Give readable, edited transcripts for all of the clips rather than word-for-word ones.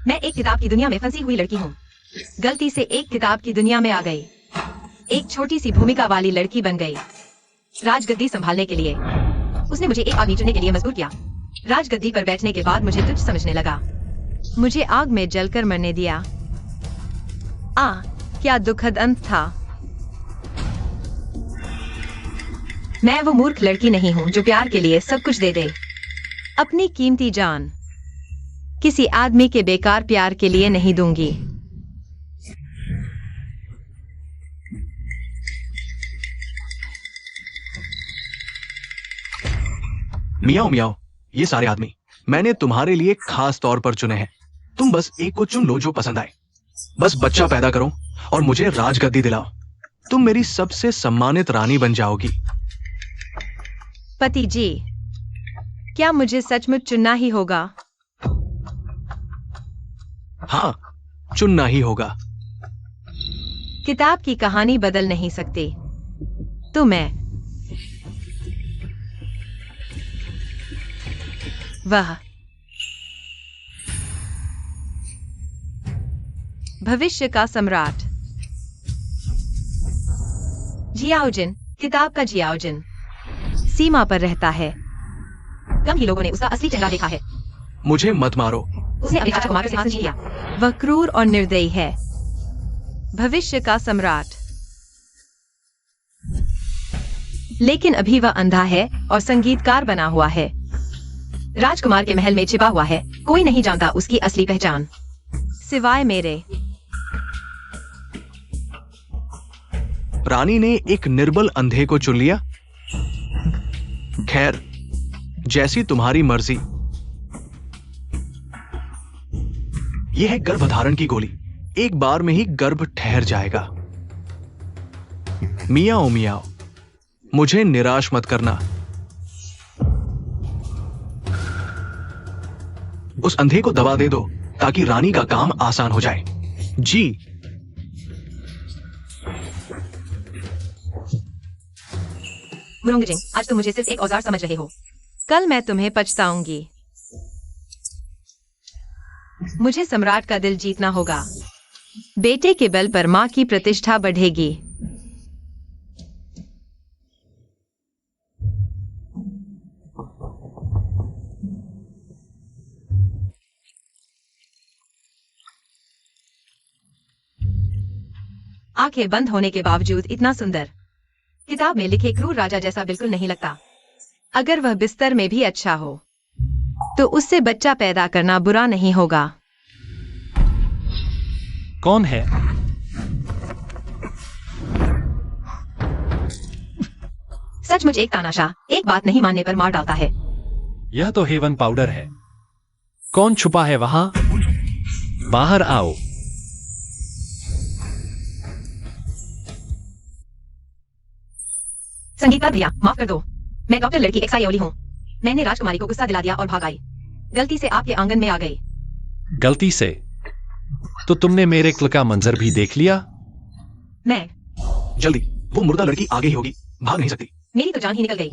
मैं एक किताब की दुनिया में फंसी हुई लड़की हूँ। गलती से एक किताब की दुनिया में आ गई। एक छोटी सी भूमिका वाली लड़की बन गई। राजगद्दी संभालने के लिए उसने मुझे एक आदमी चुनने के लिए मजबूर किया। राजगद्दी पर बैठने के बाद मुझे तुच्छ समझने लगा। मुझे आग में जलकर मरने दिया। क्या दुखद अंत था। मैं वो मूर्ख लड़की नहीं हूँ जो प्यार के लिए सब कुछ दे दे। अपनी कीमती जान किसी आदमी के बेकार प्यार के लिए नहीं दूंगी। मियाओ मियाओ, ये सारे आदमी मैंने तुम्हारे लिए खास तौर पर चुने हैं। तुम बस एक को चुन लो जो पसंद आए। बस बच्चा पैदा करो और मुझे राजगद्दी दिलाओ। तुम मेरी सबसे सम्मानित रानी बन जाओगी। पति जी, क्या मुझे सचमुच चुनना ही होगा? हाँ, चुनना ही होगा। किताब की कहानी बदल नहीं सकती तो मैं वह भविष्य का सम्राट जियाओजिन, किताब का जियाओजिन सीमा पर रहता है। कम ही लोगों ने उसका असली चेहरा देखा है। मुझे मत मारो। उसने अपने राजा को मारकर सिंहासन छीन लिया। वह क्रूर और निर्दयी है। भविष्य का सम्राट। लेकिन अभी वह अंधा है और संगीतकार बना हुआ है। राजकुमार के महल में छिपा हुआ है। कोई नहीं जानता उसकी असली पहचान सिवाय मेरे। रानी ने एक निर्बल अंधे को चुन लिया। खैर, जैसी तुम्हारी मर्जी। यह है गर्भधारण की गोली। एक बार में ही गर्भ ठहर जाएगा। मियाओ मियाओ, मुझे निराश मत करना। उस अंधे को दवा दे दो ताकि रानी का काम आसान हो जाए। जी। मुरोंगजिंग, आज तुम मुझे सिर्फ एक औजार समझ रहे हो। कल मैं तुम्हें पछताऊंगी। मुझे सम्राट का दिल जीतना होगा। बेटे के बल पर मां की प्रतिष्ठा बढ़ेगी। आंखें बंद होने के बावजूद इतना सुंदर। किताब में लिखे क्रूर राजा जैसा बिल्कुल नहीं लगता। अगर वह बिस्तर में भी अच्छा हो तो उससे बच्चा पैदा करना बुरा नहीं होगा। कौन है? सचमुच एक तानाशाह, एक बात नहीं मानने पर मार डालता है। यह तो हेवन पाउडर है। कौन छुपा है वहां? बाहर आओ। संगीतकार भैया, माफ कर दो। मैं डॉक्टर लड़की एक्सायोली हूँ। मैंने राजकुमारी को गुस्सा दिला दिया और भाग आई। गलती से आपके आंगन में आ गई। गलती से? तो तुमने मेरे क्ल का मंजर भी देख लिया? मैं जल्दी, वो मुर्दा लड़की आ गई होगी। भाग नहीं सकती। मेरी तो जान ही निकल गई।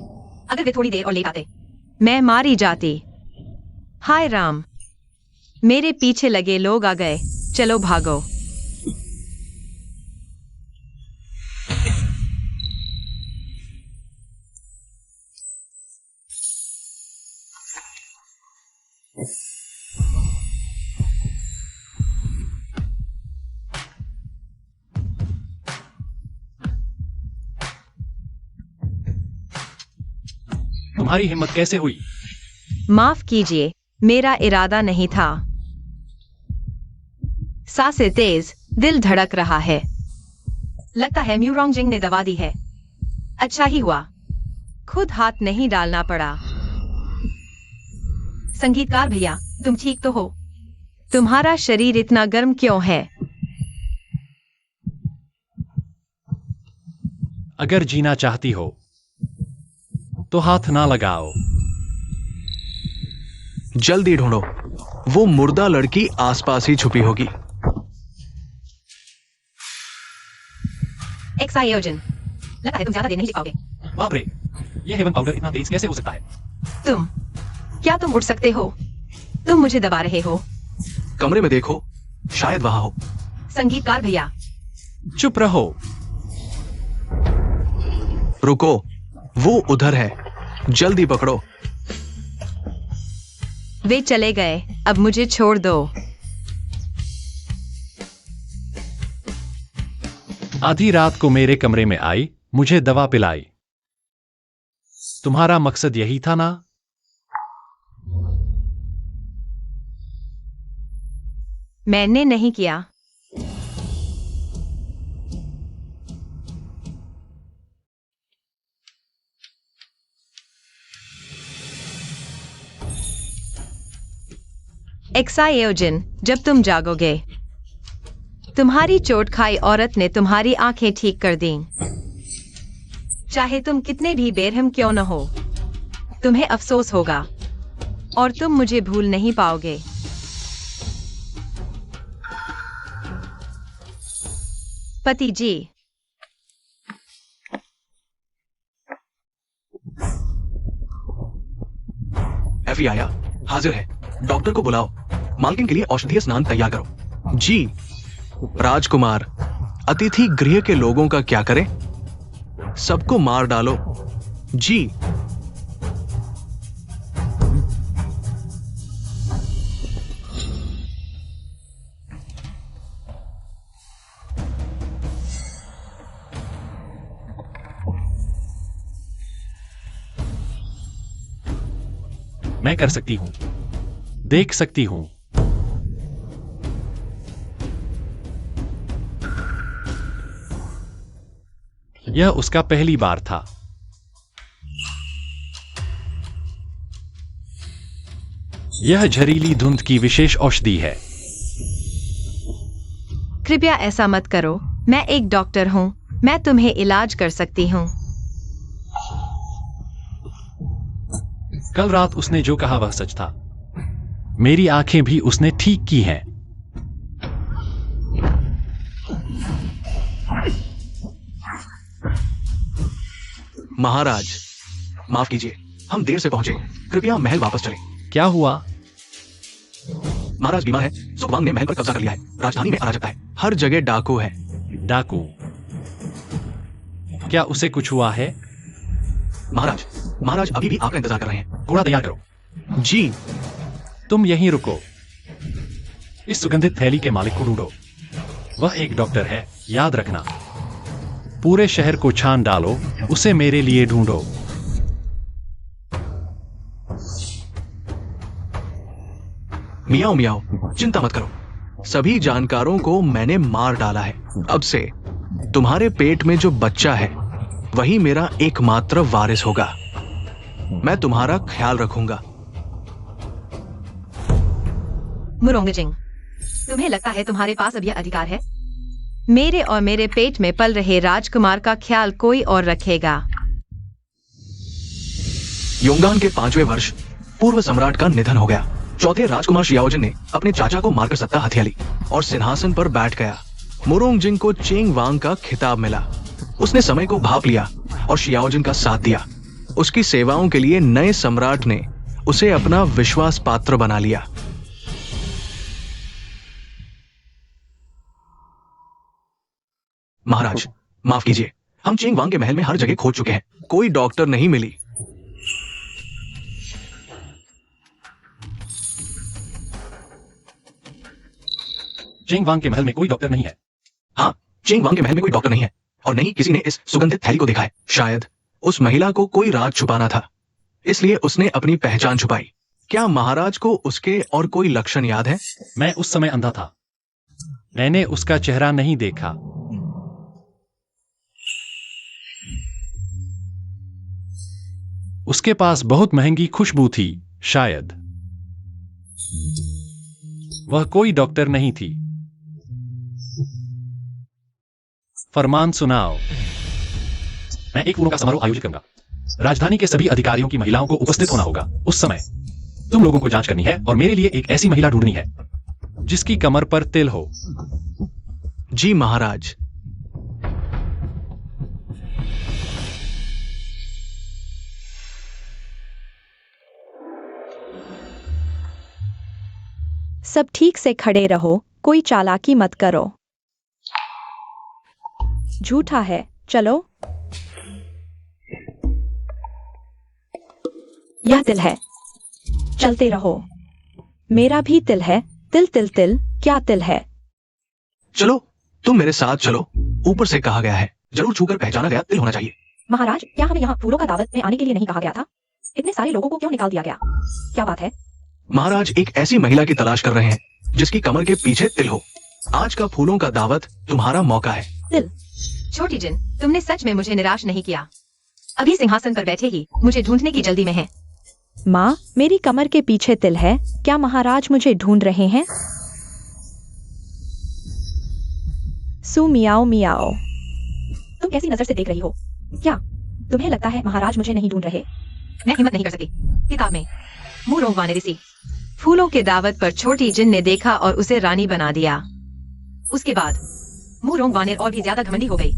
अगर वे थोड़ी देर और लेट आते मैं मारी जाती। हाय राम, मेरे पीछे लगे लोग आ गए। चलो भागो। तुम्हारी हिम्मत कैसे हुई? माफ कीजिए, मेरा इरादा नहीं था। सांसें तेज, दिल धड़क रहा है। लगता है म्यूरोंगजिंग ने दवा दी है। अच्छा ही हुआ, खुद हाथ नहीं डालना पड़ा। संगीतकार भैया, तुम ठीक तो हो? तुम्हारा शरीर इतना गर्म क्यों है? अगर जीना चाहती हो तो हाथ ना लगाओ। जल्दी ढूंढो, वो मुर्दा लड़की आसपास ही छुपी होगी। एक्सायोजिन, लगता है तुम ज्यादा देर नहीं जी पाओगे। बाप रे, यह हेवन पाउडर इतना तेज कैसे हो सकता है? क्या तुम उठ सकते हो? तुम मुझे दबा रहे हो। कमरे में देखो, शायद वहां हो। संगीतकार भैया, चुप रहो। रुको, वो उधर है, जल्दी पकड़ो। वे चले गए, अब मुझे छोड़ दो। आधी रात को मेरे कमरे में आई, मुझे दवा पिलाई। तुम्हारा मकसद यही था ना? मैंने नहीं किया। एक्सायोजिन, जब तुम जागोगे। तुम्हारी चोट खाई औरत ने तुम्हारी आंखें ठीक कर दी। चाहे तुम कितने भी बेरहम क्यों न हो, तुम्हें अफसोस होगा और तुम मुझे भूल नहीं पाओगे। पति जी, एफी आया, हाजिर है। डॉक्टर को बुलाओ, मालकिन के लिए औषधीय स्नान तैयार करो। जी। राजकुमार, अतिथि गृह के लोगों का क्या करें? सबको मार डालो। जी। मैं कर सकती हूं, देख सकती हूं। यह उसका पहली बार था। यह झरीली धुंध की विशेष औषधि है। कृपया ऐसा मत करो, मैं एक डॉक्टर हूं, मैं तुम्हें इलाज कर सकती हूं। कल रात उसने जो कहा वह सच था। मेरी आंखें भी उसने ठीक की हैं। महाराज, माफ कीजिए, हम देर से पहुंचे, कृपया महल वापस चलें। क्या हुआ? महाराज बीमार है, सुखवांग ने महल पर कब्जा कर लिया है, राजधानी में अराजकता है, हर जगह डाकू है। डाकू? क्या उसे कुछ हुआ है? महाराज अभी भी आपका इंतजार कर रहे हैं। घोड़ा तैयार करो। जी। तुम यहीं रुको। इस सुगंधित थैली के मालिक को ढूंढो। वह एक डॉक्टर है, याद रखना। पूरे शहर को छान डालो, उसे मेरे लिए ढूंढो। मियाओ मियाओ, चिंता मत करो, सभी जानकारों को मैंने मार डाला है। अब से तुम्हारे पेट में जो बच्चा है वही मेरा एकमात्र वारिस होगा। मैं तुम्हारा ख्याल रखूंगा। मुरोंगजिंग, तुम्हें लगता है तुम्हारे पास अब यह अधिकार है? मेरे और मेरे पेट में पल रहे राजकुमार का ख्याल कोई और रखेगा। योंगान के 5वें वर्ष पूर्व सम्राट का निधन हो गया। चौथे राजकुमार शियाओजिन ने अपने चाचा को मारकर सत्ता हथिया ली और सिंहासन पर बैठ गया। मुरोंगजिंग को चेंग वांग का खिताब मिला। उसने समय को भांप लिया और शियाओजिन का साथ दिया। उसकी सेवाओं के लिए नए सम्राट ने उसे अपना विश्वास पात्र बना लिया। महाराज, माफ कीजिए, हम चेंग वांग के महल में हर जगह खोज चुके हैं, कोई डॉक्टर नहीं मिली। चेंग वांग के महल में कोई डॉक्टर नहीं है। हाँ, चेंग वांग के महल में कोई डॉक्टर नहीं है और नहीं किसी ने इस सुगंधित थैली को देखा है। शायद उस महिला को कोई राज छुपाना था, इसलिए उसने अपनी पहचान छुपाई। क्या महाराज को उसके और कोई लक्षण याद है? मैं उस समय अंधा था, मैंने उसका चेहरा नहीं देखा। उसके पास बहुत महंगी खुशबू थी, शायद। वह कोई डॉक्टर नहीं थी। फरमान सुनाओ। मैं एक फूलों का समारोह आयोजित करूंगा। राजधानी के सभी अधिकारियों की महिलाओं को उपस्थित होना होगा। उस समय तुम लोगों को जांच करनी है और मेरे लिए एक ऐसी महिला ढूंढनी है जिसकी कमर पर तिल हो। जी महाराज। सब ठीक से खड़े रहो, कोई चालाकी मत करो। झूठा है, चलो। यह तिल है, चलते रहो। मेरा भी तिल है, तिल तिल तिल, क्या तिल है? चलो, तुम मेरे साथ चलो। ऊपर से कहा गया है, जरूर छूकर पहचाना गया तिल होना चाहिए। महाराज, क्या हमें यहाँ फूलों का दावत में आने के लिए नहीं कहा गया था? इतने सारे लोगों को क्यों निकाल दिया गया? क्या बात है? महाराज एक ऐसी महिला की तलाश कर रहे हैं जिसकी कमर के पीछे तिल हो। आज का फूलों का दावत तुम्हारा मौका है। तिल? छोटी जिन, तुमने सच में मुझे निराश नहीं किया। अभी सिंहासन पर बैठे ही मुझे ढूंढने की जल्दी में है। माँ, मेरी कमर के पीछे तिल है, क्या महाराज मुझे ढूंढ रहे हैं? सू मियाओ मियाओ। तुम कैसी नजर से देख रही हो? क्या तुम्हें लगता है महाराज मुझे नहीं ढूंढ रहे? मैं हिम्मत नहीं कर सकती। किताब में मुरोंग वाने ऋषि फूलों के दावत पर छोटी जिन ने देखा और उसे रानी बना दिया। उसके बाद मुरोंग वानेर और भी ज्यादा घमंडी हो गई।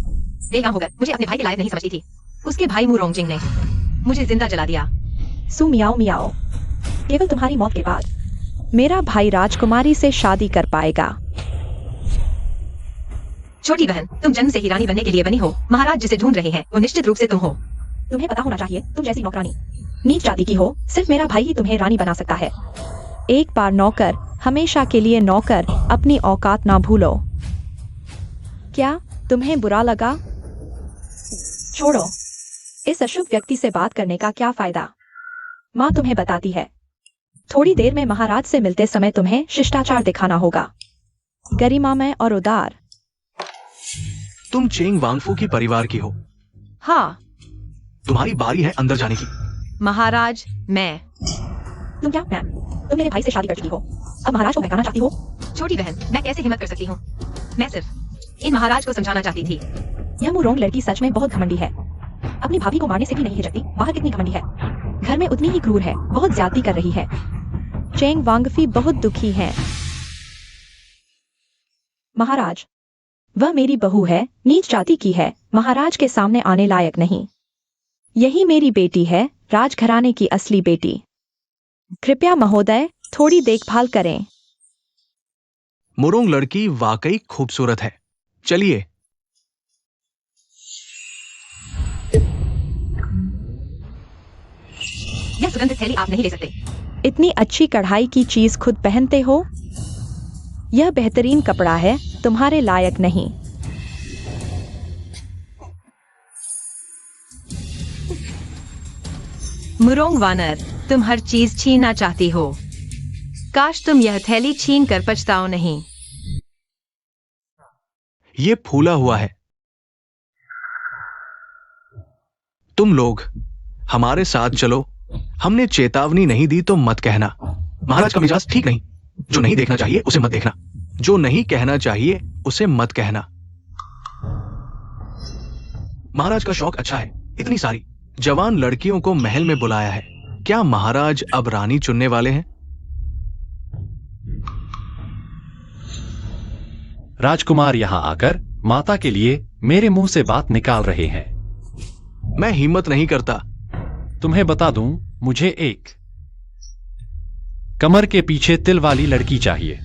बेगाम होकर मुझे अपने भाई के लायक नहीं समझती थी। उसके भाई मुरोंग जिंग ने मुझे जिंदा जला दिया। सू मियाओ मियाओ। केवल तुम्हारी मौत के बाद मेरा भाई राजकुमारी से शादी कर पाएगा। छोटी बहन, तुम जन्म से ही रानी बनने के लिए बनी हो। महाराज जिसे ढूंढ रहे हैं वो निश्चित रूप से तुम हो। तुम्हें पता होना चाहिए, तुम जैसी नौकरानी नीच जाति की हो। सिर्फ मेरा भाई ही तुम्हें रानी बना सकता है। एक बार नौकर, हमेशा के लिए नौकर। अपनी औकात ना भूलो। क्या तुम्हें बुरा लगा? छोड़ो, इस अशुभ व्यक्ति से बात करने का क्या फायदा? माँ तुम्हें बताती है, थोड़ी देर में महाराज से मिलते समय तुम्हें शिष्टाचार दिखाना होगा। गरिमामय और उदार। तुम चेंग वांगफू की परिवार की हो। हाँ तुम्हारी बारी है अंदर जाने की। महाराज, मैं। तुम क्या मैम? तुम मेरे भाई से शादी कर चुकी हो, अब महाराज को बहकाना चाहती हो? छोटी बहन, मैं कैसे हिम्मत कर सकती हूँ? मैं सिर्फ इन महाराज को समझाना चाहती थी। यह मुरोंग लड़की सच में बहुत घमंडी है। अपनी भाभी को मारने से भी नहीं हिचकती। बाहर कितनी घमंडी है, घर में उतनी ही क्रूर है। बहुत ज्यादती कर रही है। चेंग वांगफी बहुत दुखी हैं। महाराज, वह मेरी बहू है, नीच जाति की है, महाराज के सामने आने लायक नहीं। यही मेरी बेटी है, राजघराने की असली बेटी। कृपया महोदय, थोड़ी देखभाल करें। मुरोंग लड़की वाकई खूबसूरत है। चलिए। यह सुगंधित थैली आप नहीं ले सकते। इतनी अच्छी कढ़ाई की चीज खुद पहनते हो? यह बेहतरीन कपड़ा है, तुम्हारे लायक नहीं। मुरोंग वानर, तुम हर चीज छीनना चाहती हो। काश तुम यह थैली छीन कर पछताओ नहीं। ये फूला हुआ है। तुम लोग हमारे साथ चलो। हमने चेतावनी नहीं दी तो मत कहना। महाराज का मिजाज ठीक नहीं। जो नहीं देखना चाहिए उसे मत देखना, जो नहीं कहना चाहिए उसे मत कहना। महाराज का शौक अच्छा है। इतनी सारी जवान लड़कियों को महल में बुलाया है। क्या महाराज अब रानी चुनने वाले हैं? राजकुमार यहां आकर माता के लिए मेरे मुंह से बात निकाल रहे हैं। मैं हिम्मत नहीं करता। तुम्हें बता दूं, मुझे एक कमर के पीछे तिल वाली लड़की चाहिए।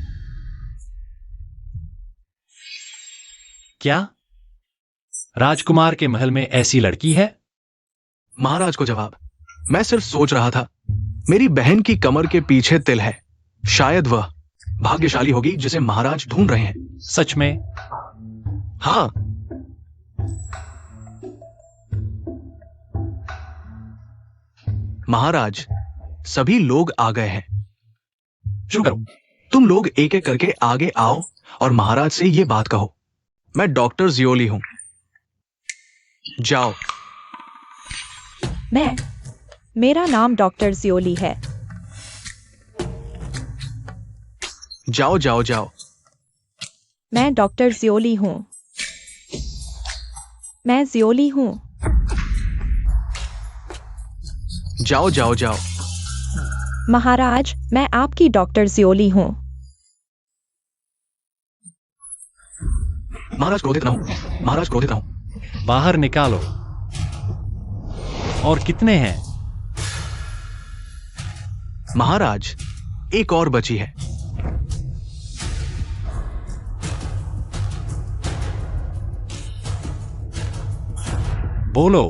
क्या राजकुमार के महल में ऐसी लड़की है? महाराज को जवाब। मैं सिर्फ सोच रहा था, मेरी बहन की कमर के पीछे तिल है। शायद वह भाग्यशाली होगी जिसे महाराज ढूंढ रहे हैं। सच में? हाँ। महाराज, सभी लोग आ गए हैं। शुरू करो। तुम लोग एक एक करके आगे आओ और महाराज से ये बात कहो। मैं डॉक्टर जियोली हूं। जाओ। मेरा नाम डॉक्टर जियोली है। जाओ जाओ जाओ। मैं डॉक्टर जियोली हूं। मैं जियोली हूं। जाओ जाओ जाओ। महाराज, मैं आपकी डॉक्टर जियोली हूं। महाराज क्रोधित ना हो। महाराज क्रोधित ना हो। बाहर निकालो। और कितने हैं? महाराज, एक और बची है। बोलो।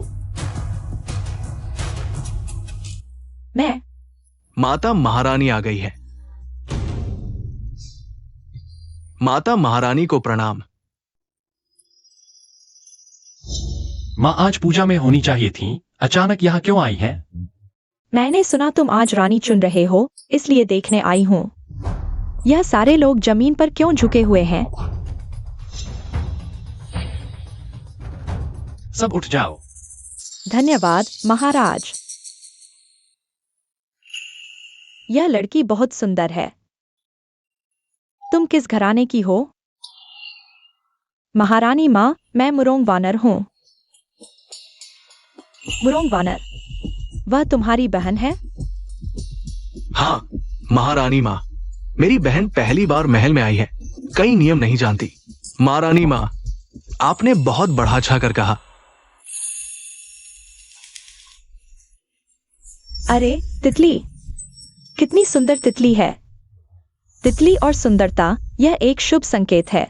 मैं माता महारानी आ गई है। माता महारानी को प्रणाम। माँ आज पूजा में होनी चाहिए थी, अचानक यहाँ क्यों आई हैं? मैंने सुना तुम आज रानी चुन रहे हो, इसलिए देखने आई हूँ। यह सारे लोग जमीन पर क्यों झुके हुए हैं? सब उठ जाओ। धन्यवाद महाराज। यह लड़की बहुत सुंदर है। तुम किस घराने की हो? महारानी माँ, मैं मुरोंग वानर हूँ। मुरोंग वानर, वह तुम्हारी बहन है? हाँ महारानी माँ, मेरी बहन पहली बार महल में आई है, कई नियम नहीं जानती। महारानी माँ, आपने बहुत बढ़ा चढ़ा कर कहा। अरे तितली, कितनी सुंदर तितली है। तितली और सुंदरता, यह एक शुभ संकेत है।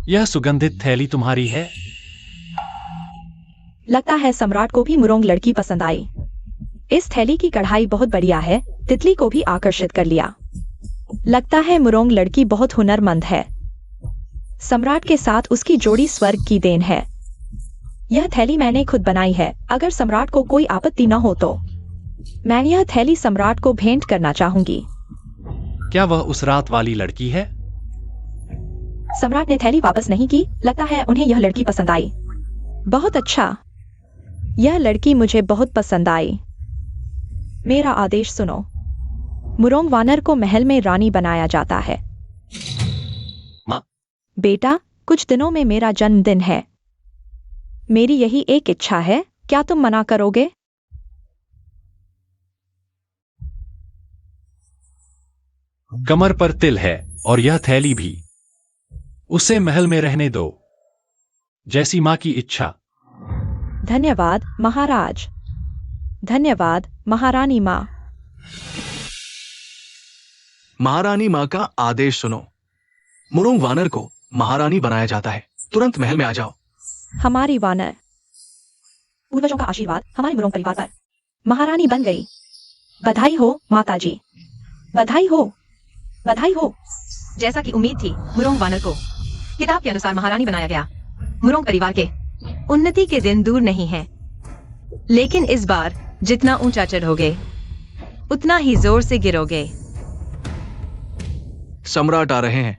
यह सुगंधित थैली तुम्हारी है? लगता है सम्राट को भी मुरोंग लड़की पसंद आई। इस थैली की कढ़ाई बहुत बढ़िया है, तितली को भी आकर्षित कर लिया। लगता है मुरोंग लड़की बहुत हुनरमंद है। सम्राट के साथ उसकी जोड़ी स्वर्ग की देन है। यह थैली मैंने खुद बनाई है, अगर सम्राट को कोई आपत्ति न हो तो। मैं यह थैली सम्राट को भेंट करना चाहूंगी। क्या वह उस रात वाली लड़की है? सम्राट ने थैली वापस नहीं की, लगता है उन्हें यह लड़की पसंद आई। बहुत अच्छा, यह लड़की मुझे बहुत पसंद आई। मेरा आदेश सुनो। मुरोंग वानर को महल में रानी बनाया जाता है। माँ। बेटा, कुछ दिनों में मेरा जन्मदिन है। मेरी यही एक इच्छा है, क्या तुम मना करोगे? कमर पर तिल है और यह थैली भी। उसे महल में रहने दो, जैसी माँ की इच्छा। धन्यवाद महाराज। धन्यवाद महारानी माँ। महारानी माँ का आदेश सुनो। मुरोंग वानर को महारानी बनाया जाता है, तुरंत महल में आ जाओ। हमारी वानर, पूर्वजों का आशीर्वाद हमारे मुरोंग परिवार पर। महारानी बन गई। बधाई हो माताजी, बधाई हो, बधाई हो। जैसा कि उम्मीद थी, मुरोंग वानर को किताब के अनुसार महारानी बनाया गया। मुरोंग परिवार के उन्नति के दिन दूर नहीं हैं, लेकिन इस बार जितना ऊंचा चढ़ोगे, उतना ही जोर से गिरोगे। सम्राट आ रहे हैं।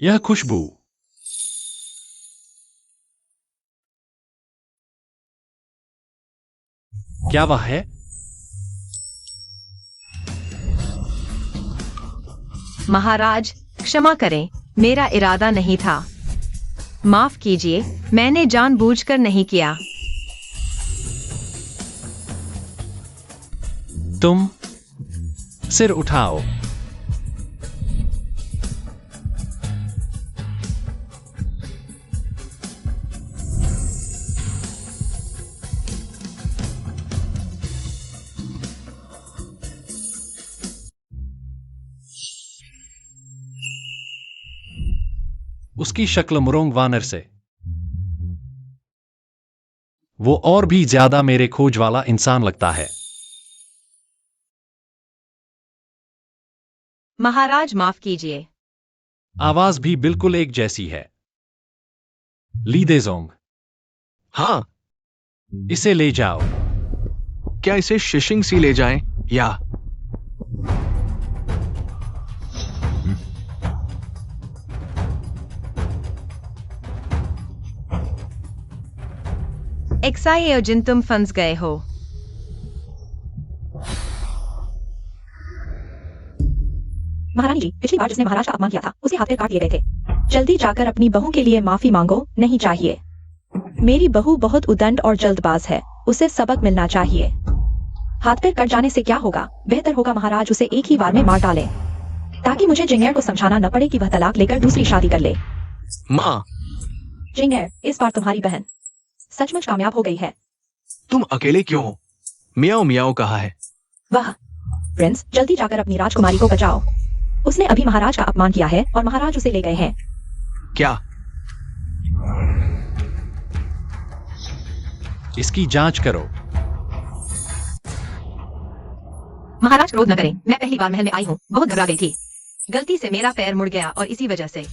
यह खुशबू, क्या वह है? महाराज, क्षमा करें, मेरा इरादा नहीं था। माफ कीजिए, मैंने जानबूझकर नहीं किया। तुम सिर उठाओ। उसकी शक्ल मुरोंग वानर से, वो और भी ज्यादा मेरे खोज वाला इंसान लगता है। महाराज माफ कीजिए। आवाज भी बिल्कुल एक जैसी है। लीदेजोंग, हाँ, इसे ले जाओ। क्या इसे शिशिंग सी ले जाएं या? एक्साई जिन तुम फंस गए हो। महारानी जी, पिछली बार जिसने महाराज का अपमान किया था, उसे हाथ पैर काट दिए गए थे। जल्दी जाकर अपनी बहू के लिए माफी मांगो, नहीं चाहिए। मेरी बहू बहुत उदंड और जल्दबाज है, उसे सबक मिलना चाहिए। हाथ पैर कट जाने से क्या होगा, बेहतर होगा महाराज उसे एक ही बार में मार डालें, ताकि मुझे जिंगेर को समझाना न पड़े कि वह तलाक लेकर दूसरी शादी कर ले। माँ, जिंगेर, इस बार तुम्हारी बहन सचमुच कामयाब हो गई है। तुम अकेले क्यों हो? मियाओ मियाओ कहा है। वाह प्रिंस, जल्दी जाकर अपनी राजकुमारी को बचाओ। उसने अभी महाराज का अपमान किया है और महाराज उसे ले गए हैं। क्या? इसकी जांच करो। महाराज क्रोध न करें, मैं पहली बार महल में आई हूँ, बहुत घबरा गई थी। गलती से मेरा पैर मुड़ गया और इसी वजह से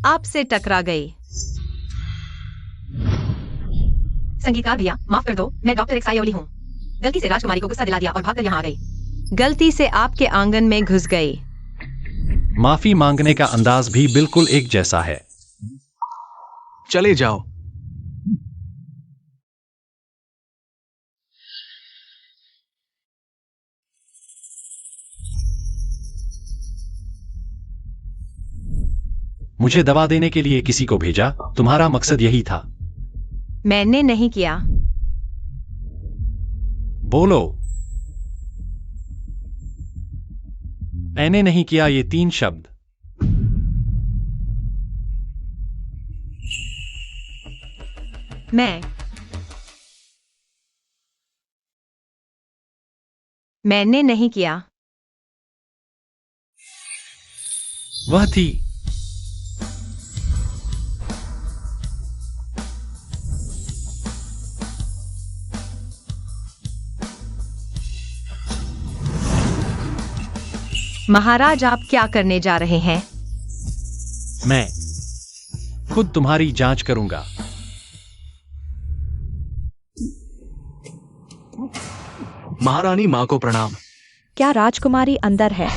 आपसे टकरा गई। संगीतकार भैया, माफ कर दो, मैं डॉक्टर एक्सायोली हूँ। गलती से राजकुमारी को गुस्सा दिला दिया और भागकर यहाँ आ गई। गलती से आपके आंगन में घुस गई। माफी मांगने का अंदाज भी बिल्कुल एक जैसा है। चले जाओ। मुझे दवा देने के लिए किसी को भेजा, तुम्हारा मकसद यही था? मैंने नहीं किया। बोलो। मैंने नहीं किया, ये 3 शब्द। मैंने नहीं किया। वह थी। महाराज, आप क्या करने जा रहे हैं? मैं खुद तुम्हारी जांच करूंगा। महारानी माँ को प्रणाम। क्या राजकुमारी अंदर है?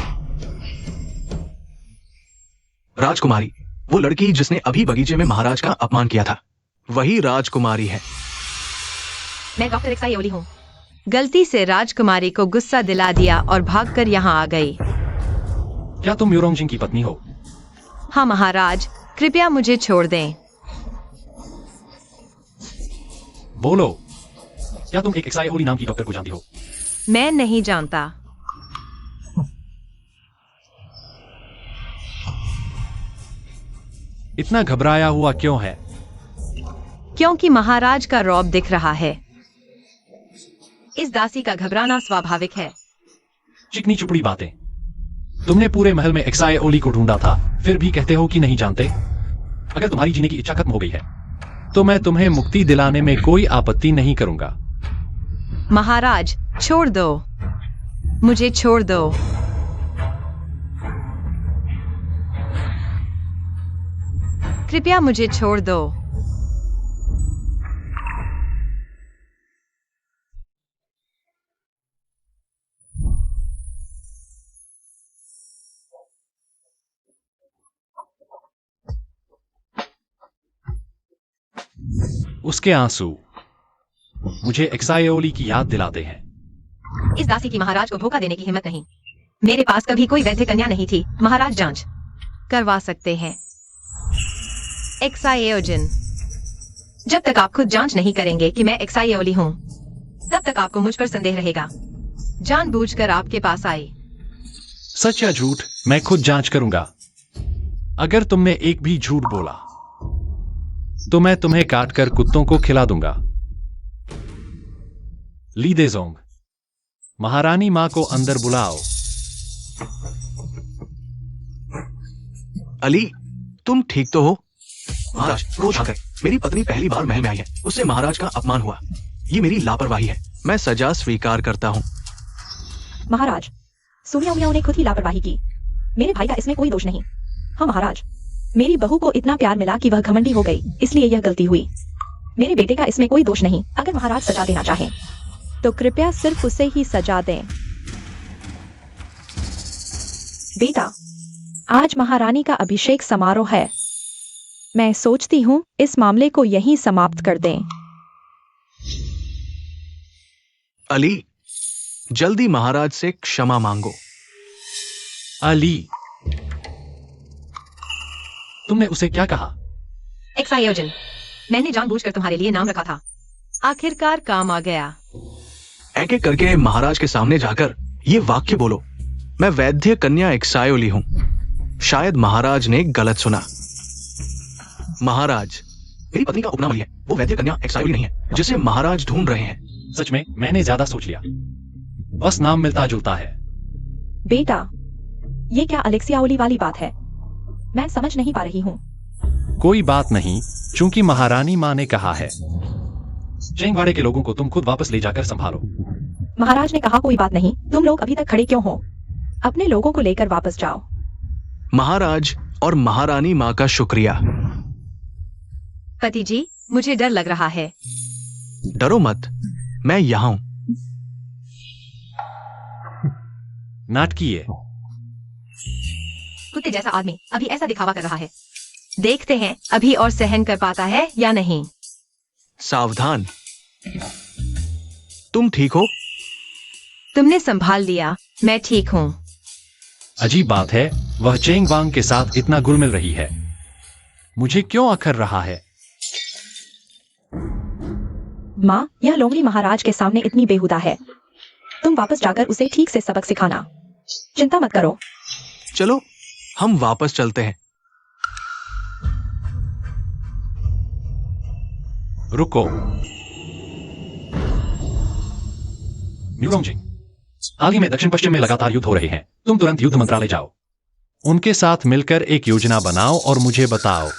राजकुमारी, वो लड़की जिसने अभी बगीचे में महाराज का अपमान किया था, वही राजकुमारी है। मैं डॉक्टर एक्सायोली हूँ। गलती से राजकुमारी को गुस्सा दिला दिया और भागकर यहाँ आ गई। क्या तुम म्यूरोंगजिंग की पत्नी हो? हाँ महाराज, कृपया मुझे छोड़ दें। बोलो, क्या तुम एक एक्सायोली नाम की डॉक्टर को जानती हो? मैं नहीं जानता। इतना घबराया हुआ क्यों है? क्योंकि महाराज का रौब दिख रहा है। इस दासी का घबराना स्वाभाविक है। चिकनी चुपड़ी बातें। तुमने पूरे महल में एक्सायोली को ढूंढा था, फिर भी कहते हो कि नहीं जानते। अगर तुम्हारी जीने की इच्छा खत्म हो गई है, तो मैं तुम्हें मुक्ति दिलाने में कोई आपत्ति नहीं करूंगा। महाराज, छोड़ दो, मुझे छोड़ दो। कृपया मुझे छोड़ दो। उसके आंसू मुझे एक्सायोली की याद दिलाते हैं। इस दासी की महाराज को धोखा देने की हिम्मत नहीं। मेरे पास कभी कोई वैद्य कन्या नहीं थी। महाराज जांच करवा सकते हैं। एक्सायोजन, जब तक आप खुद जांच नहीं करेंगे कि मैं एक्सायोली हूँ, तब तक आपको मुझ पर संदेह रहेगा। जानबूझकर आपके पास आई। सच या झूठ, मैं खुद जांच करूंगा। अगर तुमने एक भी झूठ बोला, तो मैं तुम्हें काटकर कुत्तों को खिला दूंगा। ली देजोंग, महारानी मां को अंदर बुलाओ। अली, तुम ठीक तो हो? महाराज, रोज आकर मेरी पत्नी पहली बार महल में आई है, उससे महाराज का अपमान हुआ। ये मेरी लापरवाही है, मैं सजा स्वीकार करता हूँ। महाराज, सुमिया मियाओ ने खुद ही लापरवाही की। मेरे भाई का इसमें कोई दोष नहीं। हाँ महाराज, मेरी बहू को इतना प्यार मिला कि वह घमंडी हो गई, इसलिए यह गलती हुई। मेरे बेटे का इसमें कोई दोष नहीं। अगर महाराज सजा देना चाहें, तो कृपया सिर्फ उसे ही सजा दें। बेटा, आज महारानी का अभिषेक समारोह है। मैं सोचती हूँ इस मामले को यहीं समाप्त कर दें। अली, जल्दी महाराज से क्षमा मांगो। अली, तुमने उसे क्या कहा? एक्सायोजन, मैंने जानबूझकर तुम्हारे लिए नाम रखा था। आखिरकार काम आ गया। एक एक करके महाराज के सामने जाकर ये वाक्य बोलो, मैं वैद्य कन्या एक्सायोली हूं। शायद महाराज ने गलत सुना। महाराज, मेरी पत्नी का उपनाम है, वो वैद्य कन्या एक्सायोली नहीं है जिसे महाराज ढूंढ रहे हैं। सच में मैंने ज्यादा सोच लिया, बस नाम मिलता जुलता है। बेटा, ये क्या अलेक्सियाओली वाली बात है? मैं समझ नहीं पा रही हूँ। कोई बात नहीं, चूंकि महारानी माँ ने कहा है। चेंगवाड़े के लोगों को तुम खुद वापस ले जाकर संभालो। महाराज ने कहा कोई बात नहीं, तुम लोग अभी तक खड़े क्यों हो? अपने लोगों को लेकर वापस जाओ। महाराज और महारानी माँ का शुक्रिया। पति जी, मुझे डर लग रहा है। डरो मत, मैं यहां हूं। नाटकीय। कुत्ते जैसा आदमी अभी ऐसा दिखावा कर रहा है। देखते हैं अभी और सहन कर पाता है या नहीं। सावधान। तुम ठीक हो? तुमने संभाल लिया, मैं ठीक हूँ। अजीब बात है, वह चेंग वांग के साथ इतना घुल मिल रही है। मुझे क्यों अखर रहा है? माँ, यह लोमड़ी महाराज के सामने इतनी बेहुदा है। तुम वापस जाकर उसे ठीक से सबक सिखाना। चिंता मत करो। चलो हम वापस चलते हैं। रुको। म्यूरोंगजिंग, हाल ही में दक्षिण पश्चिम में लगातार युद्ध हो रहे हैं। तुम तुरंत युद्ध मंत्रालय जाओ, उनके साथ मिलकर एक योजना बनाओ और मुझे बताओ।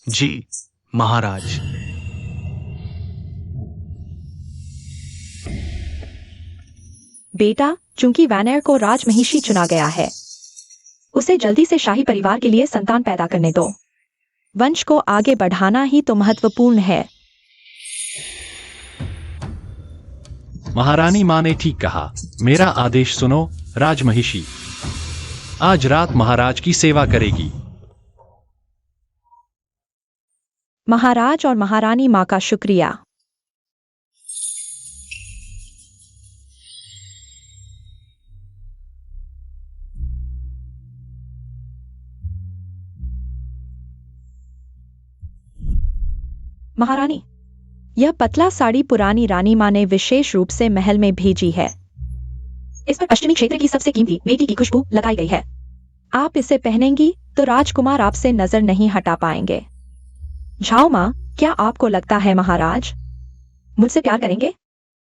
जी महाराज। बेटा, चूंकि वैनर को राजमहिषी चुना गया है, उसे जल्दी से शाही परिवार के लिए संतान पैदा करने दो। वंश को आगे बढ़ाना ही तो महत्वपूर्ण है। महारानी माँ ने ठीक कहा। मेरा आदेश सुनो, राजमहिषी आज रात महाराज की सेवा करेगी। महाराज और महारानी माँ का शुक्रिया। महारानी, यह पतला साड़ी पुरानी रानी माँ ने विशेष रूप से महल में भेजी है। इस पर पश्चिमी क्षेत्र की सबसे कीमती बेटी की खुशबू लगाई गई है। आप इसे पहनेंगी तो राजकुमार आपसे नजर नहीं हटा पाएंगे। जाओ माँ, क्या आपको लगता है महाराज मुझसे प्यार करेंगे?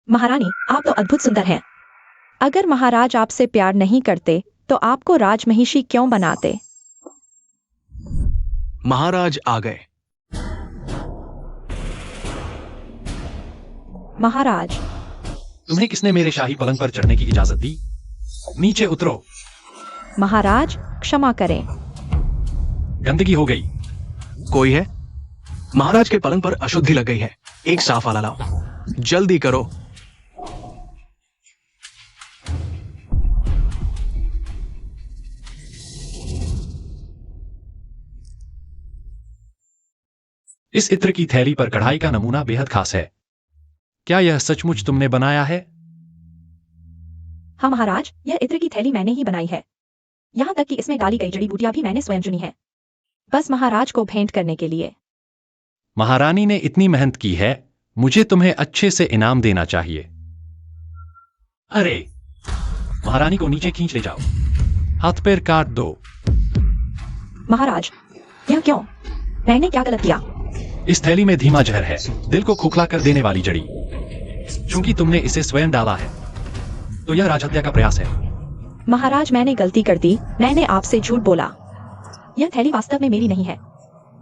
महारानी, आप तो अद्भुत सुंदर हैं। अगर महाराज आपसे प्यार नहीं करते तो आपको राजमहिषी क्यों बनाते? महाराज आ गए। महाराज, तुम्हें किसने मेरे शाही पलंग पर चढ़ने की इजाजत दी? नीचे उतरो। महाराज क्षमा करें। गंदगी हो गई। कोई है? महाराज के पलंग पर अशुद्धि लग गई है। एक साफ वाला लाओ, जल्दी करो। इस इत्र की थैली पर कढ़ाई का नमूना बेहद खास है। क्या यह सचमुच तुमने बनाया है? हाँ महाराज, यह इत्र की थैली मैंने ही बनाई है। यहाँ तक कि इसमें डाली गई जड़ी बूटियां भी मैंने स्वयं चुनी है, बस महाराज को भेंट करने के लिए। महारानी ने इतनी मेहनत की है, मुझे तुम्हें अच्छे से इनाम देना चाहिए। अरे, महारानी को नीचे खींच ले जाओ, हाथ पैर काट दो। महाराज, यह क्यों? मैंने क्या गलत किया? इस थैली में धीमा जहर है, दिल को खोखला कर देने वाली जड़ी। चूंकि तुमने इसे स्वयं डाला है, तो यह राजहत्या का प्रयास है। महाराज, मैंने गलती कर दी। मैंने आपसे झूठ बोला। यह थैली वास्तव में मेरी नहीं है,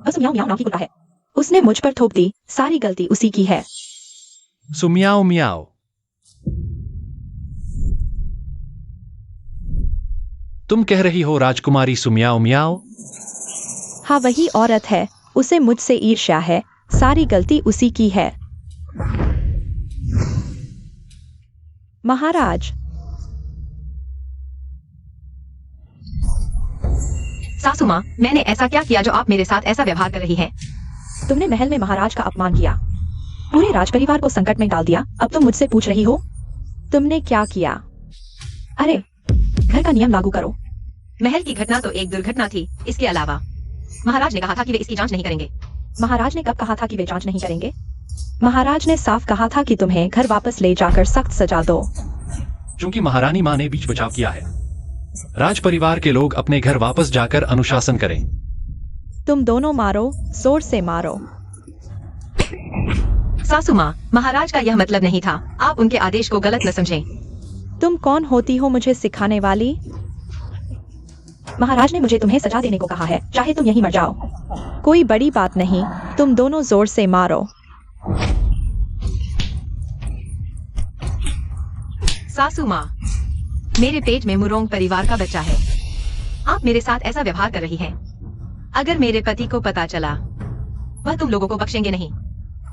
बस म्याऊं म्याऊं नाम की कुत्ता है, उसने मुझ पर थोप दी। सारी गलती उसी की है। सुम्याओ म्याओ। तुम कह रही हो राजकुमारी सुम्याओ म्याओ? हाँ, वही औरत है। उसे मुझसे ईर्ष्या है। सारी गलती उसी की है। महाराज, सासू माँ, मैंने ऐसा क्या किया जो आप मेरे साथ ऐसा व्यवहार कर रही हैं? तुमने महल में महाराज का अपमान किया, पूरे राजपरिवार को संकट में डाल दिया। अब तुम मुझसे पूछ रही हो तुमने क्या किया? अरे, घर का नियम लागू करो। महल की घटना तो एक दुर्घटना थी। इसके अलावा महाराज ने कहा था कि वे इसकी जांच नहीं करेंगे। महाराज ने कब कहा था कि वे जांच नहीं करेंगे? महाराज ने साफ कहा था कि तुम्हें घर वापस ले जाकर सख्त सजा दो। चूंकि महारानी मां ने बीच बचाव किया है, राज परिवार के लोग अपने घर वापस जाकर अनुशासन करें। तुम दोनों मारो, जोर से मारो। सासू माँ, महाराज का यह मतलब नहीं था। आप उनके आदेश को गलत न समझें। तुम कौन होती हो मुझे सिखाने वाली? महाराज ने मुझे तुम्हें सजा देने को कहा है, चाहे तुम यहीं मर जाओ। कोई बड़ी बात नहीं, तुम दोनों जोर से मारो। सासू माँ, मेरे पेट में मुरोंग परिवार का बच्चा है। आप मेरे साथ ऐसा व्यवहार कर रही हैं। अगर मेरे पति को पता चला, वह तुम लोगों को बख्शेंगे नहीं।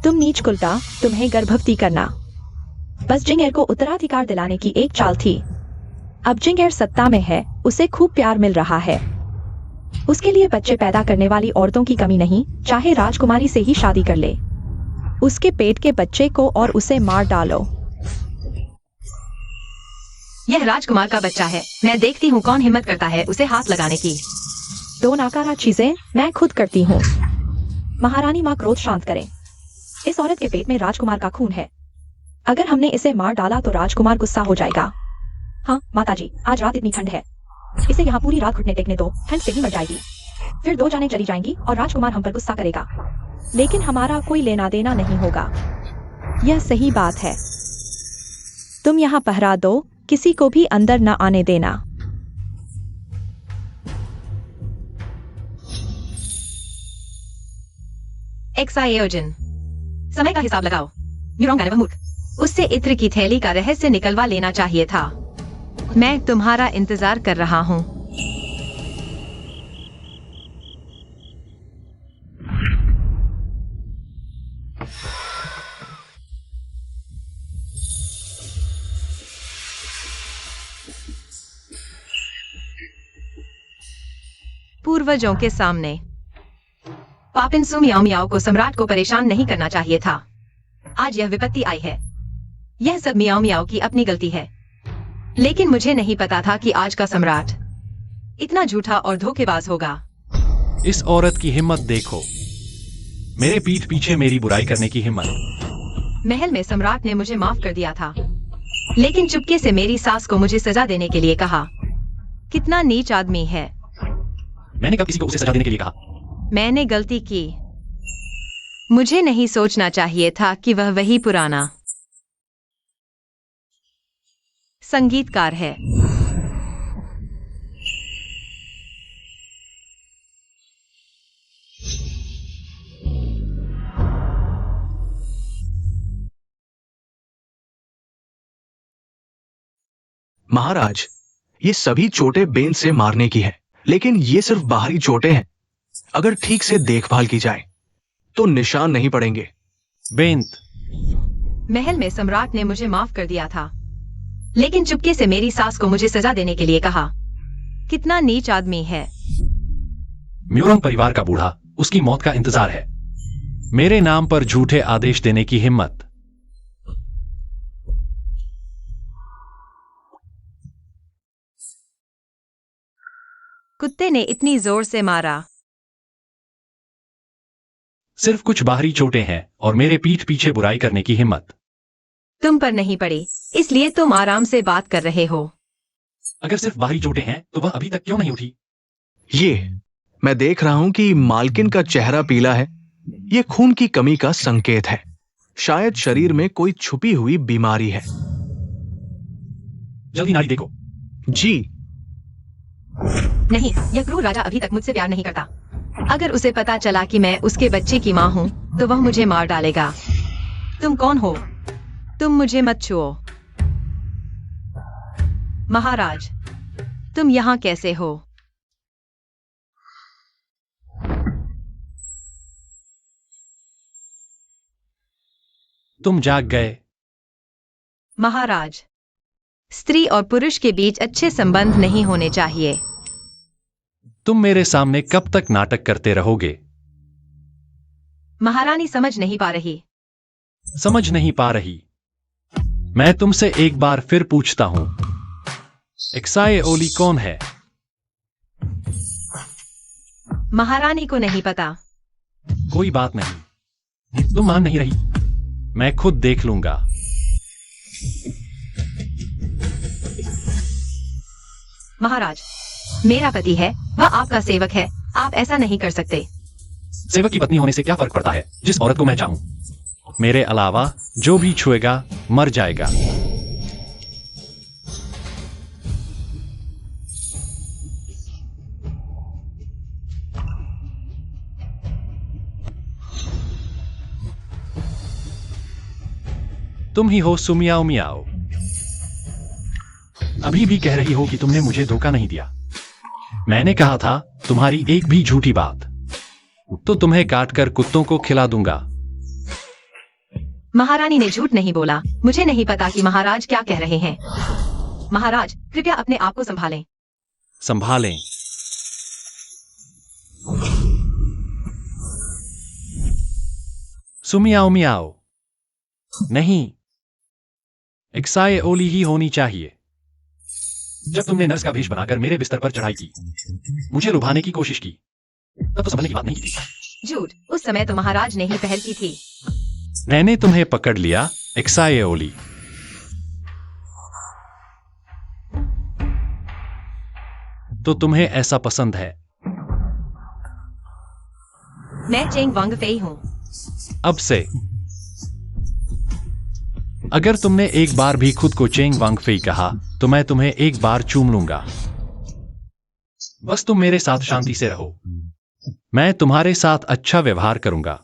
तुम नीच कुलटा, तुम्हें गर्भवती करना बस जिंगेर को उत्तराधिकार दिलाने की एक चाल थी। अब जिंगेर सत्ता में है, उसे खूब प्यार मिल रहा है। उसके लिए बच्चे पैदा करने वाली औरतों की कमी नहीं, चाहे राजकुमारी से ही शादी कर ले। उसके पेट के बच्चे को और उसे मार डालो। यह राजकुमार का बच्चा है। मैं देखती हूँ कौन हिम्मत करता है उसे हाथ लगाने की। दो नाकारा चीजें मैं खुद करती हूँ। महारानी माँ, क्रोध शांत करें। इस औरत के पेट में राजकुमार का खून है। अगर हमने इसे मार डाला तो राजकुमार गुस्सा हो जाएगा। हाँ माताजी, आज रात इतनी ठंड है, इसे यहाँ पूरी रात घुटने टेकने दो, ठंड से ही मर जाएगी। फिर 2 जानें चली जाएंगी और राजकुमार हम पर गुस्सा करेगा, लेकिन हमारा कोई लेना देना नहीं होगा। यह सही बात है। तुम यहाँ पहरा दो, किसी को भी अंदर न आने देना। एक्सायोजन, समय का हिसाब लगाओ। न्यूरोंग मूर्ख, उससे इत्र की थैली का रहस्य निकलवा लेना चाहिए था। मैं तुम्हारा इंतजार कर रहा हूँ। पूर्वजों के सामने पापिन मियाओ मियाओ को सम्राट को परेशान नहीं करना चाहिए था। आज यह विपत्ति आई है। यह सब मियाओ मियाओ की अपनी गलती है, लेकिन मुझे नहीं पता था कि आज का सम्राट इतना झूठा और धोखेबाज होगा। इस औरत की हिम्मत देखो, मेरे पीठ पीछे मेरी बुराई करने की हिम्मत। महल में सम्राट ने मुझे माफ कर दिया था, लेकिन चुपके से मेरी सास को मुझे सजा देने के लिए कहा। कितना नीच आदमी है। मैंने कब किसी को उसे सजा देने के लिए कहा? मैंने गलती की। मुझे नहीं सोचना चाहिए था कि वह वही पुराना संगीतकार है। महाराज, ये सभी चोटें बेंत से मारने की है, लेकिन ये सिर्फ बाहरी चोटें हैं। अगर ठीक से देखभाल की जाए तो निशान नहीं पड़ेंगे। बेंत, महल में सम्राट ने मुझे माफ कर दिया था, लेकिन चुपके से मेरी सास को मुझे सजा देने के लिए कहा। कितना नीच आदमी है। म्यूरोंग परिवार का बूढ़ा, उसकी मौत का इंतजार है। मेरे नाम पर झूठे आदेश देने की हिम्मत। कुत्ते ने इतनी जोर से मारा। सिर्फ कुछ बाहरी चोटें हैं और मेरे पीठ पीछे बुराई करने की हिम्मत। तुम पर नहीं पड़ी, इसलिए तुम आराम से बात कर रहे हो। अगर सिर्फ बाहरी चोटें हैं तो वह अभी तक क्यों नहीं उठी? ये मैं देख रहा हूं कि मालकिन का चेहरा पीला है। ये खून की कमी का संकेत है। शायद शरीर में कोई छुपी हुई बीमारी है। जल्दी नाड़ी देखो। जी। नहीं, यह क्रूर राजा अभी तक मुझसे प्यार नहीं करता। अगर उसे पता चला कि मैं उसके बच्चे की माँ हूँ तो वह मुझे मार डालेगा। तुम कौन हो? तुम मुझे मत छुओ। महाराज, तुम यहाँ कैसे हो? तुम जाग गए। महाराज, स्त्री और पुरुष के बीच अच्छे संबंध नहीं होने चाहिए। तुम मेरे सामने कब तक नाटक करते रहोगे? महारानी समझ नहीं पा रही। समझ नहीं पा रही। मैं तुमसे एक बार फिर पूछता हूं, एक्साए ओली कौन है? महारानी को नहीं पता। कोई बात नहीं, तुम मान नहीं रही। मैं खुद देख लूंगा। महाराज, मेरा पति है, वह आपका सेवक है, आप ऐसा नहीं कर सकते। सेवक की पत्नी होने से क्या फर्क पड़ता है? जिस औरत को मैं चाहूं। मेरे अलावा जो भी छुएगा मर जाएगा। तुम ही हो सुमियाओ मियाओ। अभी भी कह रही हो कि तुमने मुझे धोखा नहीं दिया। मैंने कहा था तुम्हारी एक भी झूठी बात तो तुम्हें काटकर कुत्तों को खिला दूंगा। महारानी ने झूठ नहीं बोला। मुझे नहीं पता कि महाराज क्या कह रहे हैं। महाराज, कृपया अपने आप को संभालें। संभालें। सुमियाओ मियाओ नहीं, एक्साए ओली ही होनी चाहिए। जब तुमने नर्स का भेष बनाकर मेरे बिस्तर पर चढ़ाई की, मुझे लुभाने की कोशिश की, तब तो संभलने की बात नहीं की थी। झूठ, उस समय तो महाराज ने ही पहल की थी। मैंने तुम्हें पकड़ लिया, एक्साए ओली। तो तुम्हें ऐसा पसंद है। मैं चेंग वांग फेई हूँ। अब से अगर तुमने एक बार भी खुद को चेंग वांगफेई कहा तो मैं तुम्हें एक बार चूम लूंगा। बस तुम मेरे साथ शांति से रहो। मैं तुम्हारे साथ अच्छा व्यवहार करूंगा।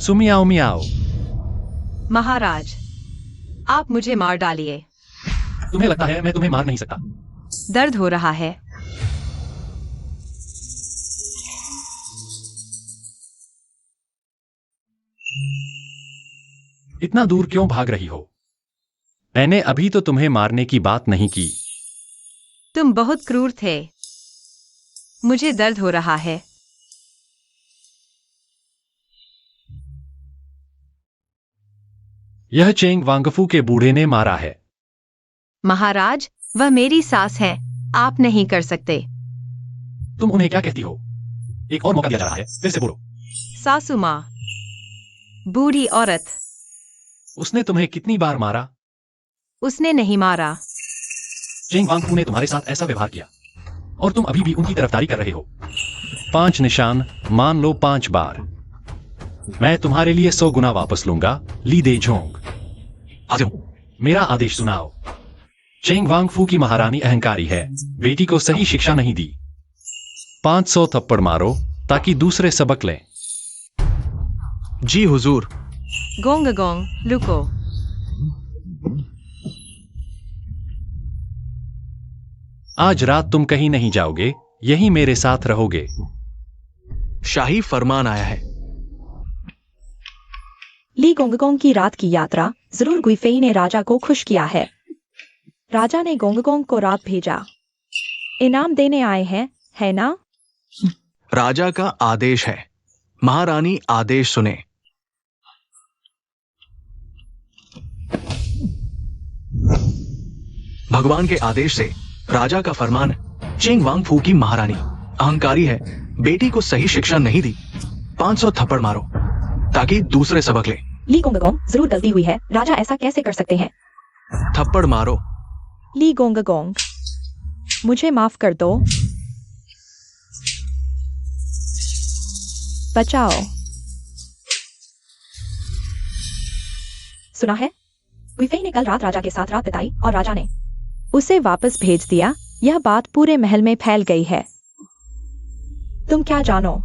सुमियाओ मियाओ। महाराज, आप मुझे मार डालिए। तुम्हें लगता है मैं तुम्हें मार नहीं सकता? दर्द हो रहा है। इतना दूर क्यों भाग रही हो? मैंने अभी तो तुम्हें मारने की बात नहीं की। तुम बहुत क्रूर थे। मुझे दर्द हो रहा है। यह चेंग वांगफू के बूढ़े ने मारा है। महाराज, वह मेरी सास है, आप नहीं कर सकते। तुम उन्हें क्या कहती हो? एक और मौका दिया जा रहा है, फिर से बोलो। सासू माँ, बूढ़ी औरत। उसने तुम्हें कितनी बार मारा? उसने नहीं मारा। चेंग वांगफू ने तुम्हारे साथ ऐसा व्यवहार किया और तुम अभी भी उनकी तरफदारी कर रहे हो। 5 निशान, मान लो 5 बार। मैं तुम्हारे लिए 100 गुना वापस लूंगा, ली दे जोंग। आ जाओ, मेरा आदेश सुनाओ। चेंग वांगफू की महारानी अहंकारी है, बेटी को सही शिक्षा नहीं दी। 500 थप्पड़ मारो ताकि दूसरे सबक लें। जी हुजूर। गोंग गोंग लुको। आज रात तुम कहीं नहीं जाओगे, यहीं मेरे साथ रहोगे। शाही फरमान आया है। ली गोंगगोंग की रात की यात्रा जरूर गुइफेई ने राजा को खुश किया है। राजा ने गोंगगोंग को रात भेजा। इनाम देने आए हैं, है ना? राजा का आदेश है। महारानी आदेश सुने। भगवान के आदेश से राजा का फरमान। चेंग वांगफू की महारानी अहंकारी है, बेटी को सही शिक्षा नहीं दी। 500 थप्पड़ मारो ताकि दूसरे सबक ले। ली गोंगगोंग, जरूर गलती हुई है, राजा ऐसा कैसे कर सकते हैं? थप्पड़ मारो। ली गोंगगोंग, मुझे माफ कर दो। बचाओ। सुना है, गुइफेई ने कल रात राजा के साथ रात बिताई और राजा ने उसे वापस भेज दिया। यह बात पूरे महल में फैल गई है। तुम क्या जानो?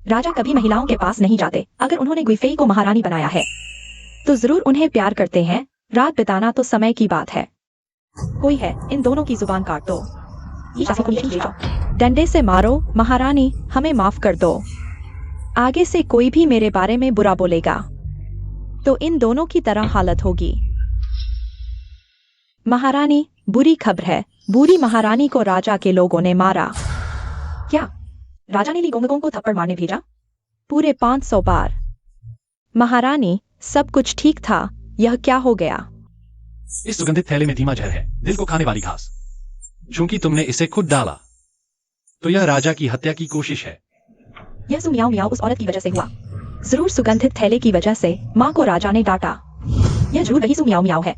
राजा कभी महिलाओं के पास नहीं जाते। अगर उन्होंने गुइफेई को महारानी बनाया है तो जरूर उन्हें प्यार करते हैं। रात बिताना तो समय की बात है। कोई है, इन दोनों की जुबान काट दो। ये शासन को ले जाओ। डंडे से मारो। महारानी, हमें माफ कर दो। आगे से कोई भी मेरे बारे में बुरा बोलेगा तो इन दोनों की तरह हालत होगी। महारानी, बुरी खबर है, बुरी महारानी को राजा के लोगों ने मारा। क्या राजा ने ली गोंगगोंग को थप्पड़ मारने भेजा? पूरे 500 बार। महारानी, सब कुछ ठीक था, यह क्या हो गया? इस सुगंधित थैले में धीमा जहर है, दिल को खाने वाली घास। चूंकि तुमने इसे खुद डाला, तो यह राजा की हत्या की कोशिश है। यह सु मियाओ मियाओ उस औरत की वजह से हुआ। जरूर सुगंधित थैले की वजह से माँ को राजा ने डांटा। यह जरूर वही सु मियाओ मियाओ है।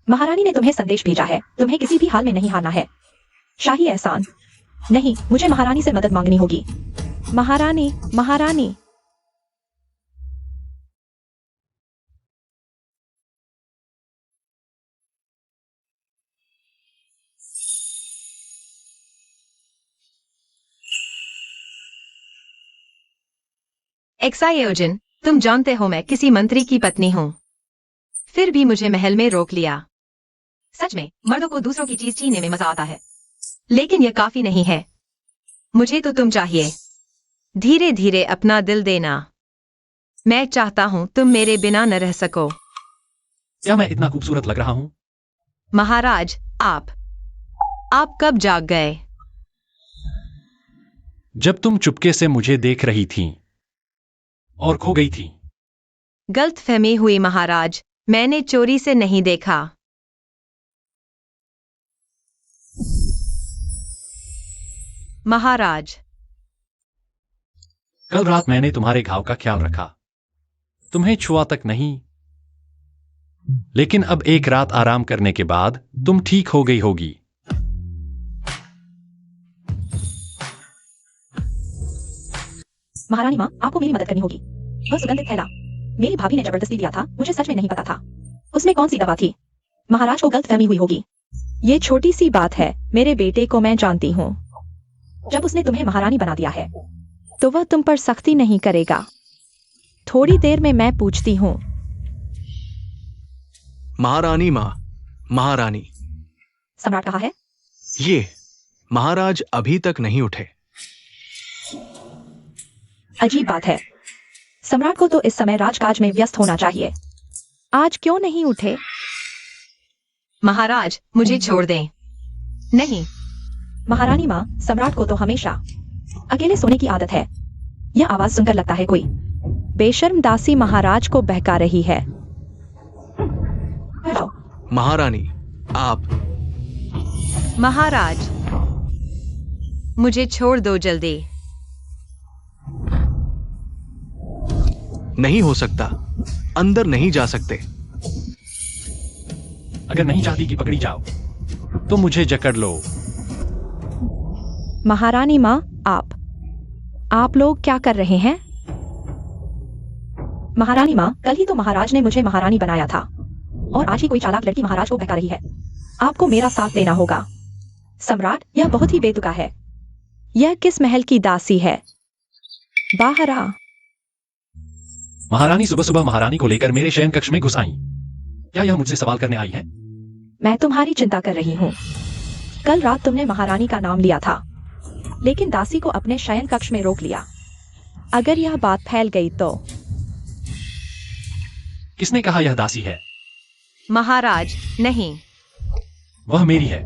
महारानी ने तुम्हें संदेश भेजा है, तुम्हें किसी भी हाल में नहीं हारना है। शाही एहसान। नहीं, मुझे महारानी से मदद मांगनी होगी। महारानी, महारानी। एक्सायोजन, तुम जानते हो मैं किसी मंत्री की पत्नी हूँ, फिर भी मुझे महल में रोक लिया। सच में मर्दों को दूसरों की चीज छीनने में मजा आता है, लेकिन यह काफी नहीं है। मुझे तो तुम चाहिए। धीरे धीरे अपना दिल देना। मैं चाहता हूँ तुम मेरे बिना न रह सको। क्या मैं इतना खूबसूरत लग रहा हूं? महाराज, आप कब जाग गए? जब तुम चुपके से मुझे देख रही थीं और खो गई थी। गलतफहमी हुई महाराज, मैंने चोरी से नहीं देखा। महाराज, कल रात मैंने तुम्हारे घाव का ख्याल रखा, तुम्हें छुआ तक नहीं, लेकिन अब एक रात आराम करने के बाद तुम ठीक हो गई होगी। महारानी माँ, आपको मेरी मदद करनी होगी। वह सुगंधित थैला मेरी भाभी ने जबरदस्ती दिया था, मुझे सच में नहीं पता था उसमें कौन सी दवा थी। महाराज को गलतफहमी हुई होगी। ये छोटी सी बात है, मेरे बेटे को मैं जानती हूँ। जब उसने तुम्हें महारानी बना दिया है, तो वह तुम पर सख्ती नहीं करेगा। थोड़ी देर में मैं पूछती हूँ। महारानी माँ, महारानी। सम्राट कहाँ है? ये महाराज अभी तक नहीं उठे। अजीब बात है, सम्राट को तो इस समय राजकाज में व्यस्त होना चाहिए। आज क्यों नहीं उठे? महाराज, मुझे छोड़ दें। नहीं। महारानी माँ, सम्राट को तो हमेशा अकेले सोने की आदत है। यह आवाज सुनकर लगता है कोई बेशर्म दासी महाराज को बहका रही है। हटाओ। महारानी, आप। महाराज, मुझे छोड़ दो जल्दी। नहीं हो सकता, अंदर नहीं जा सकते। अगर नहीं चाहती कि पकड़ी जाओ, तो मुझे जकड़ लो। महारानी माँ, आप लोग क्या कर रहे हैं? महारानी माँ, कल ही तो महाराज ने मुझे महारानी बनाया था, और आज ही कोई चालाक लड़की महाराज को बहका रही है। आपको मेरा साथ देना होगा। सम्राट, यह बहुत ही बेतुका है। यह किस महल की दासी है? बाहर आ। महारानी सुबह सुबह महारानी को लेकर मेरे शयन कक्ष में घुस आई। क्या यह मुझसे सवाल करने आई है? मैं तुम्हारी चिंता कर रही हूँ। कल रात तुमने महारानी का नाम लिया था, लेकिन दासी को अपने शयन कक्ष में रोक लिया। अगर यह बात फैल गई तो? किसने कहा यह दासी है? महाराज, नहीं। वह मेरी है,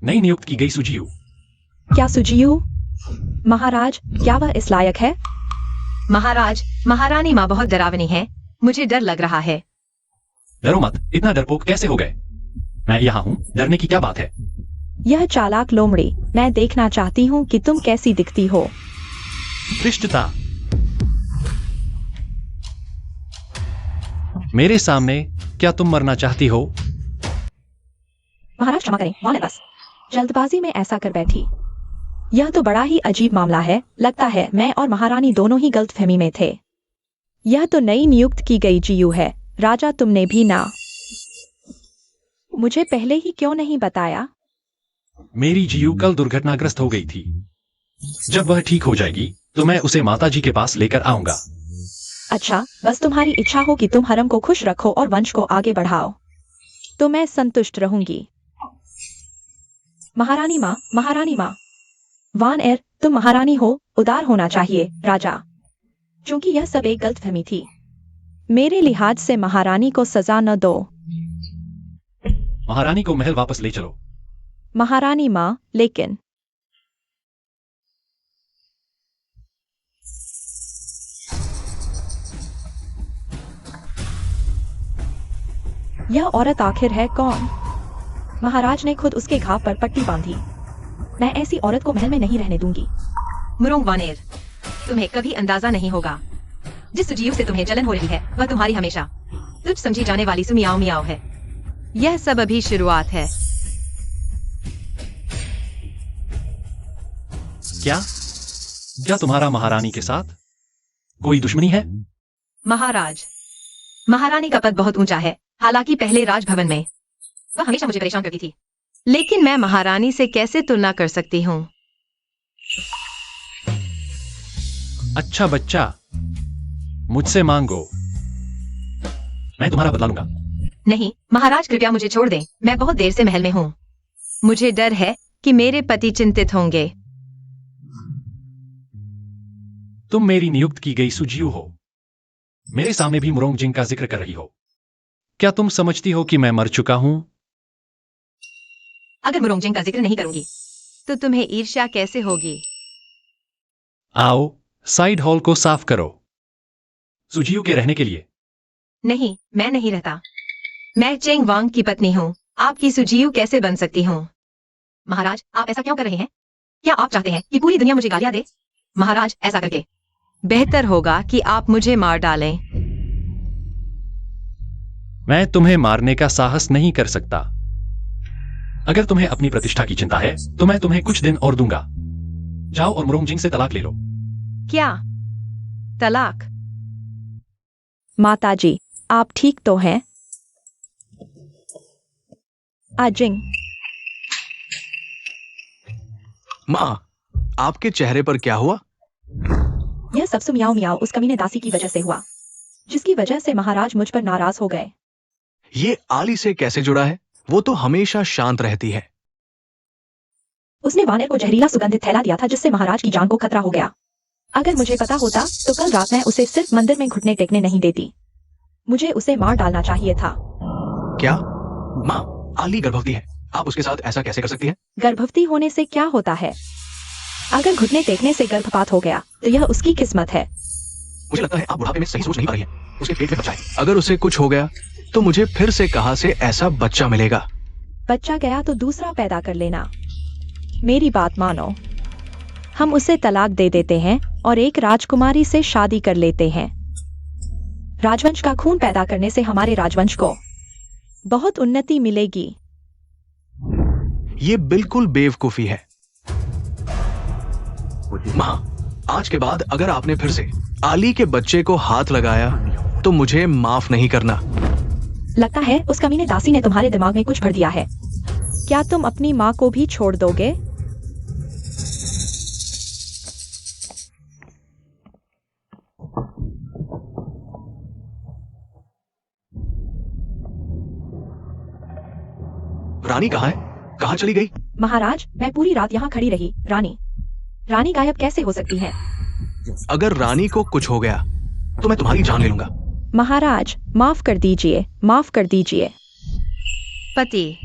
नई नियुक्त की गई सुजीयू। क्या सुजीयू? महाराज, क्या वह इस लायक है? महाराज, महारानी माँ बहुत डरावनी है, मुझे डर लग रहा है। डरो मत, इतना डरपोक कैसे हो गए? मैं यहाँ हूँ, डरने की क्या बात है? यह चालाक लोमड़ी, मैं देखना चाहती हूँ कि तुम कैसी दिखती हो। धृष्टता। मेरे सामने क्या तुम मरना चाहती हो? महाराज क्षमा करें, वहाँ बस जल्दबाजी में ऐसा कर बैठी। यह तो बड़ा ही अजीब मामला है। लगता है मैं और महारानी दोनों ही गलतफहमी में थे। यह तो नई नियुक्त की गई जीयू है। राजा, तुमने भी ना मुझे पहले ही क्यों नहीं बताया? मेरी जीयू कल दुर्घटनाग्रस्त हो गई थी। जब वह ठीक हो जाएगी तो मैं उसे माताजी के पास लेकर आऊंगा। अच्छा, बस तुम्हारी इच्छा हो कि तुम हरम को खुश रखो और वंश को आगे बढ़ाओ, तो मैं संतुष्ट रहूंगी। महारानी माँ, महारानी माँ। वान एर, तुम महारानी हो, उदार होना चाहिए राजा। क्योंकि यह सब एक गलतफहमी थी। मेरे लिहाज से महारानी को सजा न दो। महारानी को महल वापस ले चलो। महारानी माँ, लेकिन यह औरत आखिर है कौन? महाराज ने खुद उसके घाव पर पट्टी बांधी। मैं ऐसी औरत को महल में नहीं रहने दूंगी। मुरोंग वानेर, तुम्हें कभी अंदाजा नहीं होगा। जिस सुजीव से तुम्हें जलन हो रही है वह तुम्हारी हमेशा तुझ समझी जाने वाली सुमियाओ मियाओ है। यह सब अभी शुरुआत है। क्या तुम्हारा महारानी के साथ कोई दुश्मनी है? महाराज, महारानी का पद बहुत ऊंचा है। हालांकि पहले राजभवन में वह हमेशा मुझे परेशान करती थी, लेकिन मैं महारानी से कैसे तुलना कर सकती हूँ? अच्छा बच्चा, मुझसे मांगो, मैं तुम्हारा बदला लूंगा। नहीं महाराज, कृपया मुझे छोड़ दें। मैं बहुत देर से महल में हूँ। मुझे डर है कि मेरे पति चिंतित होंगे। तुम मेरी नियुक्त की गई सुजीव हो। मेरे सामने भी मुरोंग जिंग का जिक्र कर रही हो। क्या तुम समझती हो कि मैं मर चुका हूं? अगर मुरोंगजिंग का जिक्र नहीं करूंगी तो तुम्हें ईर्ष्या कैसे होगी? आओ, साइड हॉल को साफ करो सुजीव के रहने के लिए। नहीं, मैं नहीं रहता। मैं चेंग वांग की पत्नी हूँ। आपकी सुजीव कैसे बन सकती हूँ? महाराज, आप ऐसा क्यों कर रहे हैं? क्या आप चाहते हैं कि पूरी दुनिया मुझे गालियां दे? महाराज, ऐसा करके बेहतर होगा कि आप मुझे मार डालें। मैं तुम्हें मारने का साहस नहीं कर सकता। अगर तुम्हें अपनी प्रतिष्ठा की चिंता है तो मैं तुम्हें कुछ दिन और दूंगा। जाओ और मुरोंग जिंग से तलाक ले लो। क्या तलाक? माताजी, आप ठीक तो हैं? आजिंग, माँ, आपके चेहरे पर क्या हुआ? यह सब सुमियाओ मियाओ उस कमीने दासी की वजह से हुआ, जिसकी वजह से महाराज मुझ पर नाराज हो गए। ये आली से कैसे जुड़ा है? वो तो हमेशा शांत रहती है। उसने वानेर को जहरीला सुगंधित थैला दिया था जिससे महाराज की जान को खतरा हो गया। अगर मुझे पता होता तो कल रात मैं उसे सिर्फ मंदिर में घुटने टेकने नहीं देती। मुझे उसे मार डालना चाहिए था। क्या? माँ, आली गर्भवती है। आप उसके साथ ऐसा कैसे कर सकती हैं? गर्भवती होने से क्या होता है? अगर घुटने टेकने से गर्भपात हो गया तो यह उसकी किस्मत है। मुझे लगता है आप बुढ़ापे में सही सोच नहीं पा रही हैं। उसके पेट में बच्चा है। अगर उसे कुछ हो गया तो मुझे फिर से कहां से ऐसा बच्चा मिलेगा? बच्चा गया तो दूसरा पैदा कर लेना। मेरी बात मानो, हम उसे तलाक दे देते हैं और एक राजकुमारी से शादी कर लेते हैं। राजवंश का खून पैदा करने से हमारे राजवंश को बहुत उन्नति मिलेगी। ये बिल्कुल बेवकूफी है। माँ, आज के बाद अगर आपने फिर से आली के बच्चे को हाथ लगाया तो मुझे माफ नहीं करना। लगता है उस कमीने दासी ने तुम्हारे दिमाग में कुछ भर दिया है। क्या तुम अपनी माँ को भी छोड़ दोगे? रानी कहाँ है? कहाँ चली गई? महाराज, मैं पूरी रात यहाँ खड़ी रही। रानी गायब कैसे हो सकती है? अगर रानी को कुछ हो गया तो मैं तुम्हारी जान ले लूंगा। महाराज, माफ कर दीजिए, माफ कर दीजिए। पति,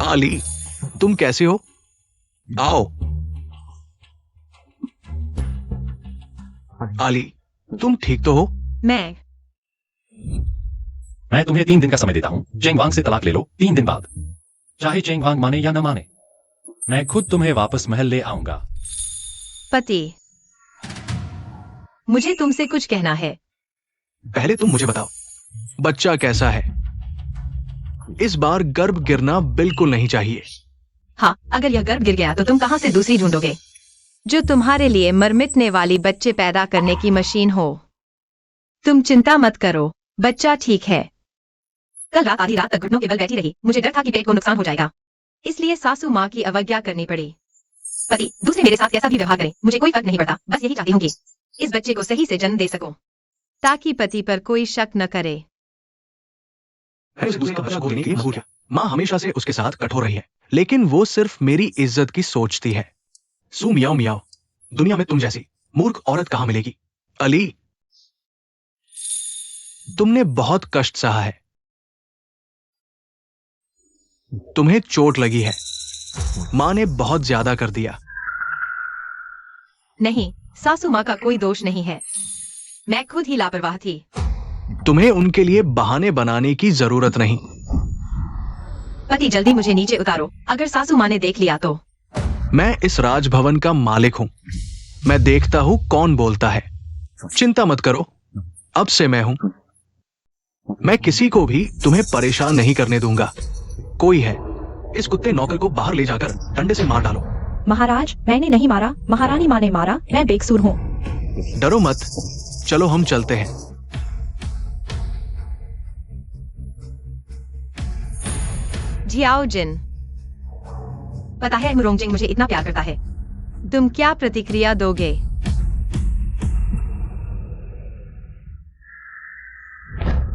आली, तुम कैसे हो? आओ। आली, तुम ठीक तो हो? मैं तुम्हें 3 दिन का समय देता हूं। चेंग वांग से तलाक ले लो 3 दिन बाद। चाहे चेंग वांग माने या न माने, मैं खुद तुम्हें वापस महल ले आऊंगा। पति, मुझे तुमसे कुछ कहना है। पहले तुम मुझे बताओ, बच्चा कैसा है? इस बार गर्भ गिरना बिल्कुल नहीं चाहिए। हाँ, अगर यह गर्भ गिर गया तो तुम कहां से दूसरी ढूंढोगे जो तुम्हारे लिए मरमिटने वाली बच्चे पैदा करने की मशीन हो? तुम चिंता मत करो, बच्चा ठीक है। कल रात आधी रात तक घुटनों के बल बैठी रही। मुझे डर था कि पेट को नुकसान हो जाएगा, इसलिए सासू माँ की अवज्ञा करनी पड़ी। पति, दूसरे मेरे साथ कैसा भी व्यवहार करें, मुझे कोई फर्क नहीं पड़ता। बस यही चाहती हूँ कि इस बच्चे को सही से जन्म दे सकूं, ताकि पति पर कोई शक न करे। मैं उसे दूसरे का बच्चा देने के लिए मजबूर किया। माँ हमेशा से उसके साथ कठोर रही है, लेकिन वो सिर्फ मेरी इज्जत की सोचती है। सू मियाओ मियाओ, दुनिया में तुम जैसी मूर्ख औरत कहां मिलेगी? अली, तुमने बहुत कष्ट सहा है। तुम्हें चोट लगी है। माँ ने बहुत ज्यादा कर दिया। नहीं, सासू माँ का कोई दोष नहीं है। मैं खुद ही लापरवाह थी। तुम्हें उनके लिए बहाने बनाने की जरूरत नहीं। पति जल्दी मुझे नीचे उतारो, अगर सासू माँ ने देख लिया तो। मैं इस राजभवन का मालिक हूं। मैं देखता हूं कौन बोलता है। चिंता मत करो, अब से मैं हूं। मैं किसी को भी तुम्हें परेशान नहीं करने दूंगा। कोई है, इस कुत्ते नौकर को बाहर ले जाकर डंडे से मार डालो। महाराज, मैंने नहीं मारा, महारानी माँ ने मारा, मैं बेकसूर हूँ। डरो मत, चलो हम चलते हैं। जियाओ जिन, पता है मुरोंगजिंग मुझे इतना प्यार करता है। तुम क्या प्रतिक्रिया दोगे?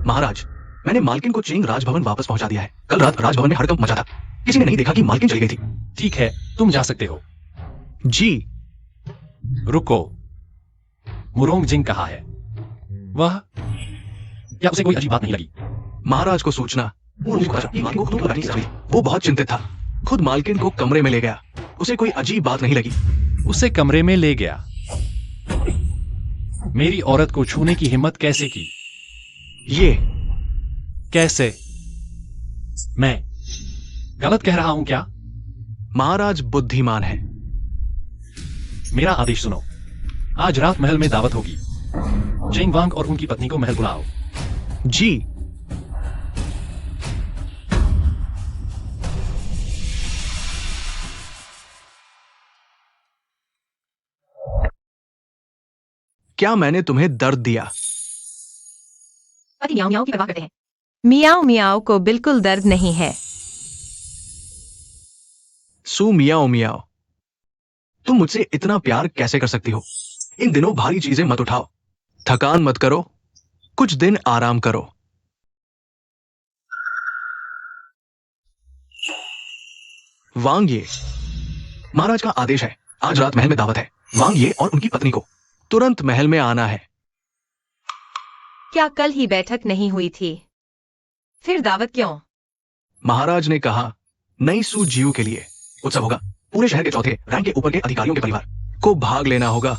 महाराज, मैंने मालकिन को चेंग राजभवन वापस पहुंचा दिया है। कल रात राजभवन में हड़कंप मचा था। किसी ने नहीं देखा कि मालकिन चली गई थी। ठीक है, तुम जा सकते हो। जी। रुको, मुरोंग जिंग कहाँ है? वह, क्या उसे कोई अजीब बात नहीं लगी? महाराज को सूचना वो बहुत चिंतित था। खुद मालकिन को कमरे में ले गया। उसे कोई अजीब बात नहीं लगी। उसे कमरे में ले गया? मेरी औरत को छूने की हिम्मत कैसे की? ये कैसे? मैं गलत कह रहा हूं क्या? महाराज बुद्धिमान है। मेरा आदेश सुनो। आज रात महल में दावत होगी। चेंग वांग और उनकी पत्नी को महल बुलाओ। जी। क्या मैंने तुम्हें दर्द दिया? पति मियाओ मियाओ की परवाह करते हैं। मियाओ मियाओ को बिल्कुल दर्द नहीं है। सू मियाओ मियाओ, तुम मुझसे इतना प्यार कैसे कर सकती हो? इन दिनों भारी चीजें मत उठाओ। थकान मत करो। कुछ दिन आराम करो। वांग ये, महाराज का आदेश है। आज रात महल में दावत है। वांग ये और उनकी पत्नी को तुरंत महल में आना है। क्या कल ही बैठक नहीं हुई थी? फिर दावत क्यों? महाराज ने कहा नई सू जियू के लिए उत्सव होगा। पूरे शहर के चौथे रैंक के ऊपर के अधिकारियों के परिवार को भाग लेना होगा।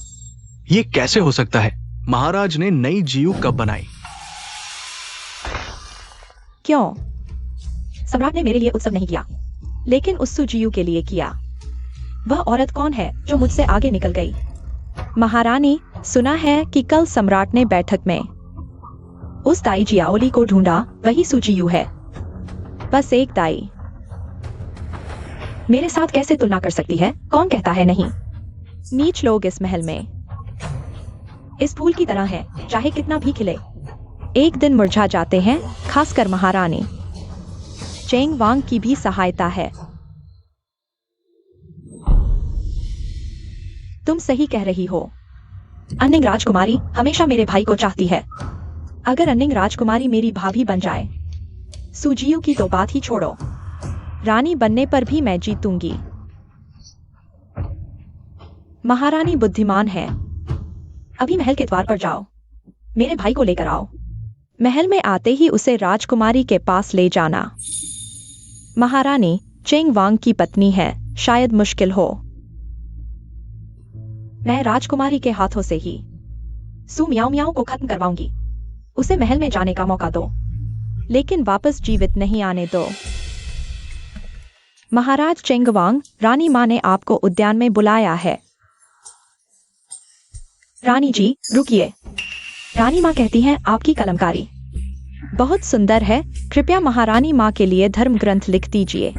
ये कैसे हो सकता है? महाराज ने नई जियू कब बनाई? क्यों? सम्राट ने मेरे लिए उत्सव नहीं किया, लेकिन उस सुजियू के लिए किया। वह औरत कौन है जो मुझसे आगे निकल गई? महारानी, सुना है कि कल सम्राट ने बैठक में उस दाई जियाओली को ढूंढा। वही सुजियू है। बस एक दाई। मेरे साथ कैसे तुलना कर सकती है? कौन कहता है नहीं? नीच लोग इस महल में इस फूल की तरह हैं, चाहे कितना भी खिले, एक दिन मुरझा जाते हैं। खासकर महारानी चेंग वांग की भी सहायता है। तुम सही कह रही हो। अन्निंग राजकुमारी हमेशा मेरे भाई को चाहती है। अगर अन्निंग राजकुमारी मेरी भाभी बन जाए, सुजियू की तो बात ही छोड़ो, रानी बनने पर भी मैं जीतूंगी। महारानी बुद्धिमान है। अभी महल के द्वार पर जाओ, मेरे भाई को लेकर आओ। महल में आते ही उसे राजकुमारी के पास ले जाना। महारानी चेंग वांग की पत्नी है, शायद मुश्किल हो। मैं राजकुमारी के हाथों से ही सू मियाओ मियाओ को खत्म करवाऊंगी। उसे महल में जाने का मौका दो, लेकिन वापस जीवित नहीं आने दो। महाराज चेंग वांग, रानी मां ने आपको उद्यान में बुलाया है। रानी जी, रुकिए। रानी मां कहती हैं आपकी कलमकारी बहुत सुंदर है। कृपया महारानी मां के लिए धर्म ग्रंथ लिख दीजिए।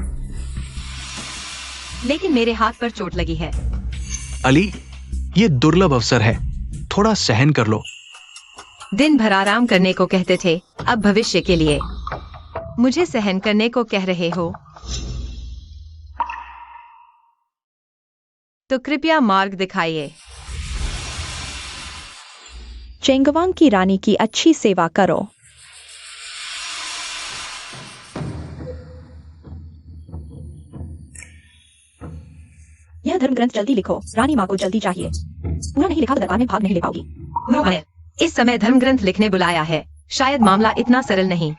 लेकिन मेरे हाथ पर चोट लगी है। अली, ये दुर्लभ अवसर है, थोड़ा सहन कर लो। दिन भर आराम करने को कहते थे, अब भविष्य के लिए मुझे सहन करने को कह रहे हो, तो कृपया मार्ग दिखाइए। चेंगवांग की रानी की अच्छी सेवा करो। यह धर्म ग्रंथ जल्दी लिखो, रानी माँ को जल्दी चाहिए। पूरा नहीं लिखा तो दरबार में भाग नहीं ले पाओगी। इस समय धर्म ग्रंथ लिखने बुलाया है, शायद मामला इतना सरल नहीं।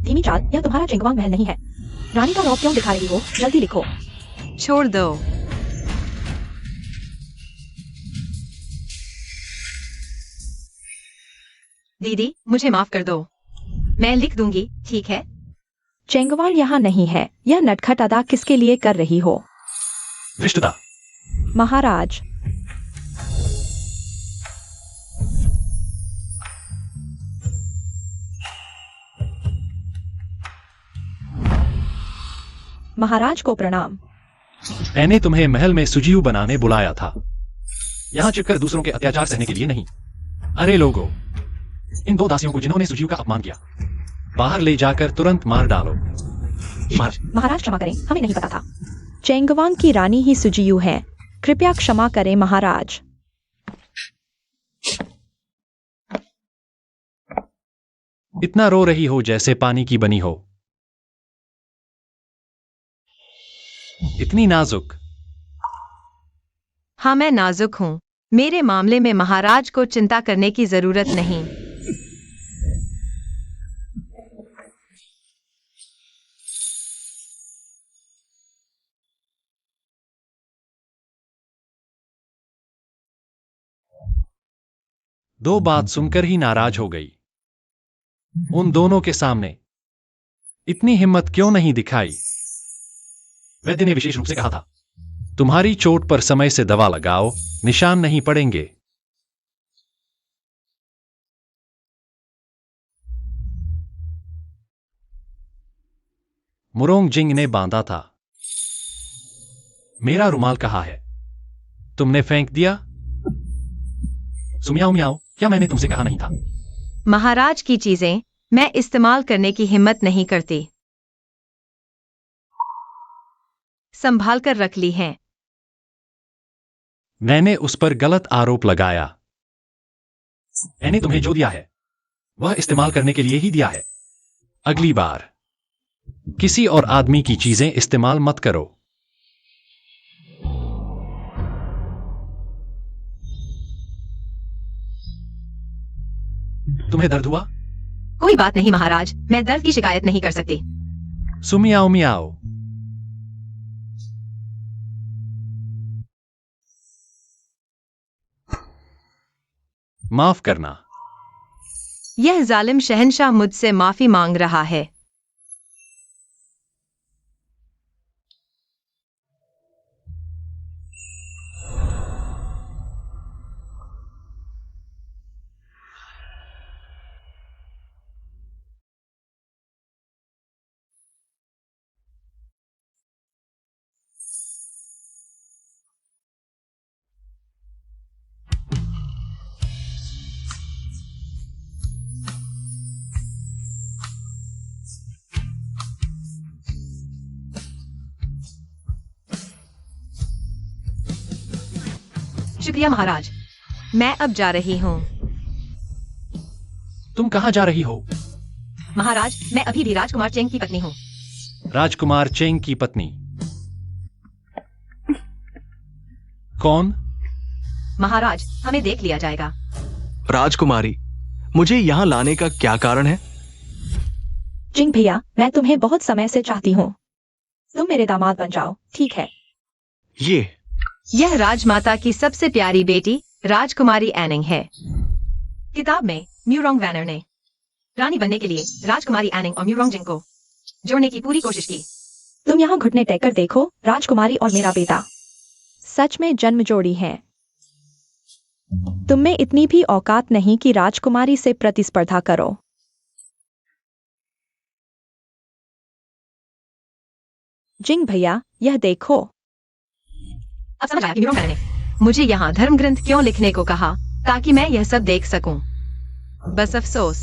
धीमी चाल, यह तुम्हारा चेंगवांग महल नहीं है। रानी का रौब क्यों दिखा रही हो? जल्दी लिखो। छोड़ दो। दीदी, मुझे माफ कर दो। मैं लिख दूंगी, ठीक है? चेंगवान यहाँ नहीं है। यह नटखट अदा किसके लिए कर रही हो? धृष्टता। महाराज, महाराज को प्रणाम। मैंने तुम्हें महल में सुजीव बनाने बुलाया था, यहाँ छिपकर दूसरों के अत्याचार सहने के लिए नहीं। अरे लोगों, इन 2 दासियों को जिन्होंने सुजीव का अपमान किया, बाहर ले जाकर तुरंत मार डालो। महाराज क्षमा करें, हमें नहीं पता था। चेंगवांग की रानी ही सुजियू है। कृपया क्षमा करें महाराज। इतना रो रही हो जैसे पानी की बनी हो, इतनी नाजुक। हाँ, मैं नाजुक हूँ। मेरे मामले में महाराज को चिंता करने की जरूरत नहीं। दो बात सुनकर ही नाराज हो गई। उन दोनों के सामने इतनी हिम्मत क्यों नहीं दिखाई? वैद्य ने विशेष रूप से कहा था, तुम्हारी चोट पर समय से दवा लगाओ, निशान नहीं पड़ेंगे। मुरोंग जिंग ने बांधा था। मेरा रुमाल कहाँ है? तुमने फेंक दिया? सुमियाओ मियाओ, क्या मैंने तुमसे कहा नहीं था? महाराज की चीजें मैं इस्तेमाल करने की हिम्मत नहीं करती। संभाल कर रख ली हैं। मैंने उस पर गलत आरोप लगाया। मैंने तुम्हें जो दिया है वह इस्तेमाल करने के लिए ही दिया है। अगली बार किसी और आदमी की चीजें इस्तेमाल मत करो। तुम्हें दर्द हुआ? कोई बात नहीं महाराज, मैं दर्द की शिकायत नहीं कर सकती। सुमियाओ मियाओ, माफ करना। यह जालिम शहंशाह मुझसे माफी मांग रहा है। शुक्रिया महाराज, मैं अब जा रही हूँ। तुम कहां जा रही हो? महाराज, मैं अभी भी राजकुमार चेंग की पत्नी हूँ। राजकुमार चेंग की पत्नी? कौन? महाराज, हमें देख लिया जाएगा। राजकुमारी, मुझे यहाँ लाने का क्या कारण है? जिंग भैया, मैं तुम्हें बहुत समय से चाहती हूँ। तुम मेरे दामाद बन जाओ, ठीक है? यह राजमाता की सबसे प्यारी बेटी राजकुमारी एनिंग है। किताब में म्यूरोंग वैनर ने रानी बनने के लिए राजकुमारी एनिंग और म्यूरोंग जिंग को जोड़ने की पूरी कोशिश की। तुम यहाँ घुटने टेक कर देखो, राजकुमारी और मेरा बेटा सच में जन्म जोड़ी है। तुम में इतनी भी औकात नहीं कि राजकुमारी से प्रतिस्पर्धा करो। जिंग भैया, यह देखो। अब समझ आया कि म्यूरोंग वैनर ने मुझे यहाँ धर्म ग्रंथ क्यों लिखने को कहा, ताकि मैं यह सब देख सकूं। बस अफसोस।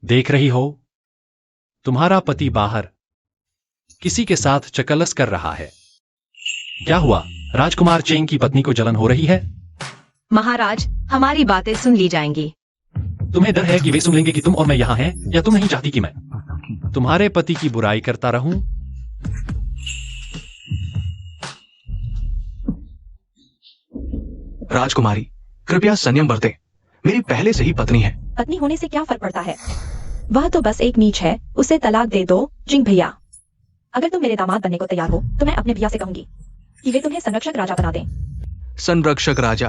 देख रही हो, तुम्हारा पति बाहर किसी के साथ चकलस कर रहा है। क्या हुआ? राजकुमार चेंग की पत्नी को जलन हो रही है? महाराज, हमारी बातें सुन ली जाएंगी। तुम्हें डर है कि वे सुन लेंगे कि तुम और मैं यहाँ हैं, या तुम नहीं चाहती कि मैं तुम्हारे पति की बुराई करता रहूं? राजकुमारी, कृपया संयम बरतें। मेरी पहले से ही पत्नी है। पत्नी होने से क्या फर्क पड़ता है? वह तो बस एक नीच है, उसे तलाक दे दो। जिंग भैया, अगर तुम मेरे दामाद बनने को तैयार हो तो मैं अपने भैया से कहूंगी कि वे तुम्हें संरक्षक राजा बना दें। संरक्षक राजा।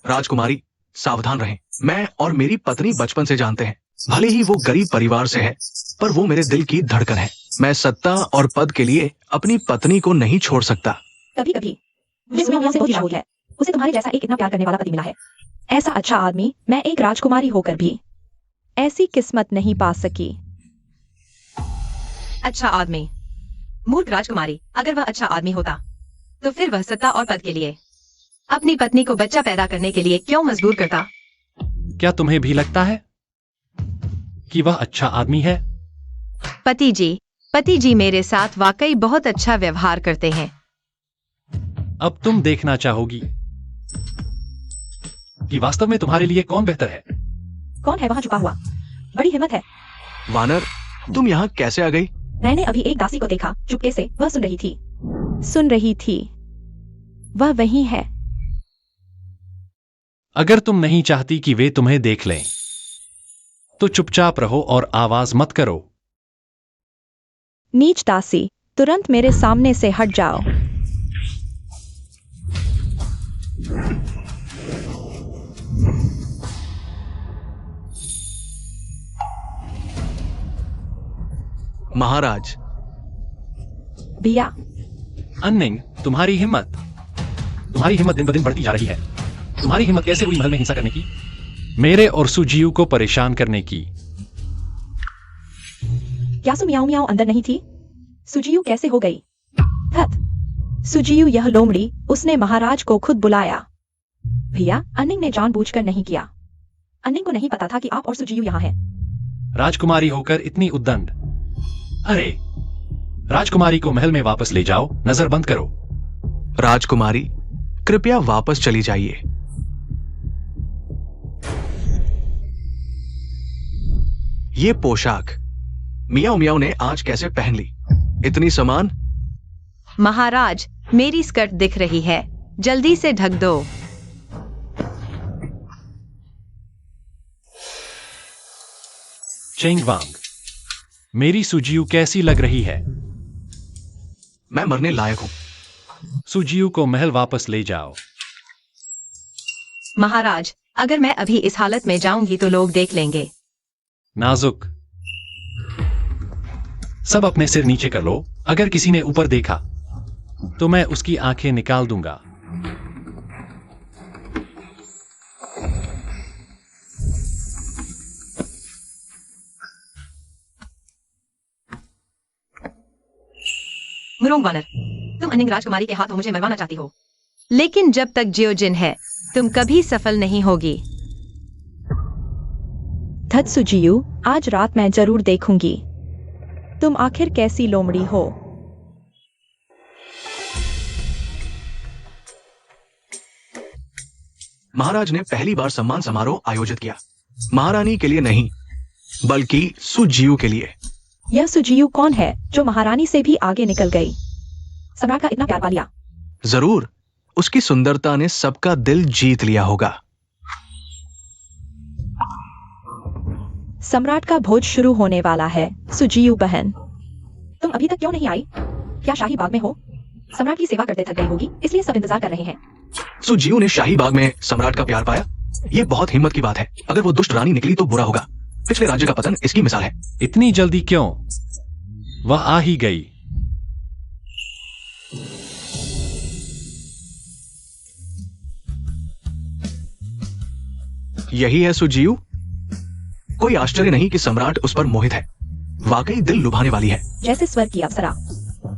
राजकुमारी, सावधान रहें। मैं और मेरी पत्नी बचपन से जानते हैं। भले ही वो गरीब परिवार से है, पर वो मेरे दिल की धड़कन है। मैं सत्ता और पद के लिए अपनी पत्नी को नहीं छोड़ सकता। कभी कभी मुझे सुमिया मियां से बहुत ईर्ष्या होती है। उसे तुम्हारे जैसा एक इतना प्यार करने वाला पति मिला है। ऐसा अच्छा आदमी मैं एक राजकुमारी होकर भी ऐसी किस्मत नहीं पा सकी। अच्छा आदमी, मूर्ख राजकुमारी। अगर वह अच्छा आदमी होता तो फिर वह सत्ता और पद के लिए अपनी पत्नी को बच्चा पैदा करने के लिए क्यों मजबूर करता? क्या तुम्हें भी लगता है कि वह अच्छा आदमी है? पति जी मेरे साथ वाकई बहुत अच्छा व्यवहार करते हैं। अब तुम देखना चाहोगी कि वास्तव में तुम्हारे लिए कौन बेहतर है। कौन है वहां छुपा हुआ? बड़ी हिम्मत है। वानर, तुम यहाँ कैसे आ गई? मैंने अभी एक दासी को देखा, चुपके से। वह सुन रही थी। वह वही है। अगर तुम नहीं चाहती कि वे तुम्हें देख लें तो चुपचाप रहो और आवाज मत करो। नीच दासी, तुरंत मेरे सामने से हट जाओ। महाराज। भैया। अन्निंग, तुम्हारी हिम्मत दिन ब दिन बढ़ती जा रही है। तुम्हारी हिम्मत कैसे हुई महल में हिंसा करने की, मेरे और सुजीयू को परेशान करने की? क्या सुमियाओ मियाओ अंदर नहीं थी? सुजीयू कैसे हो गई? धत, सुजीयू यह लोमड़ी, उसने महाराज को खुद बुलाया। भैया, अन्निंग ने जानबूझकर नहीं किया। अन्निंग को नहीं पता था कि आप और सुजीयू यहाँ हैं। राजकुमारी होकर इतनी उद्दंड। अरे, राजकुमारी को महल में वापस ले जाओ, नजर बंद करो। राजकुमारी, कृपया वापस चली जाइए। ये पोशाक मियाओ मियाओ ने आज कैसे पहन ली? इतनी समान। महाराज, मेरी स्कर्ट दिख रही है, जल्दी से ढक दो। चेंग वांग, मेरी सुजीयू कैसी लग रही है? मैं मरने लायक हूं। सुजीयू को महल वापस ले जाओ। महाराज, अगर मैं अभी इस हालत में जाऊंगी तो लोग देख लेंगे। नाजुक, सब अपने सिर नीचे कर लो। अगर किसी ने ऊपर देखा तो मैं उसकी आंखें निकाल दूंगा। मुरोंग वानर, तुम अन्निंग राजकुमारी के हाथों मुझे मरवाना चाहती हो, लेकिन जब तक जियोजिन है तुम कभी सफल नहीं होगी। धत सुजीयू, आज रात मैं जरूर देखूंगी तुम आखिर कैसी लोमड़ी हो। महाराज ने पहली बार सम्मान समारोह आयोजित किया, महारानी के लिए नहीं बल्कि सुजीयू के लिए। यह सुजीयू कौन है जो महारानी से भी आगे निकल गई? सम्राट का इतना प्यार पा लिया। जरूर, उसकी सुंदरता ने सबका दिल जीत लिया होगा। सम्राट का भोज शुरू होने वाला है। सुजीयू बहन, तुम अभी तक क्यों नहीं आई? क्या शाही बाग में हो? सम्राट की सेवा करते थक गई होगी, इसलिए सब इंतजार कर रहे हैं। सुजीयू ने शाही बाग में सम्राट का प्यार पाया। यह बहुत हिम्मत की बात है। अगर वो दुष्ट रानी निकली तो बुरा होगा। पिछले राज्य का पतन इसकी मिसाल है। इतनी जल्दी क्यों? वह आ ही गई। यही है सुजीयू। कोई आश्चर्य नहीं कि सम्राट उस पर मोहित है। वाकई दिल लुभाने वाली है। जैसे स्वर्ग की अप्सरा।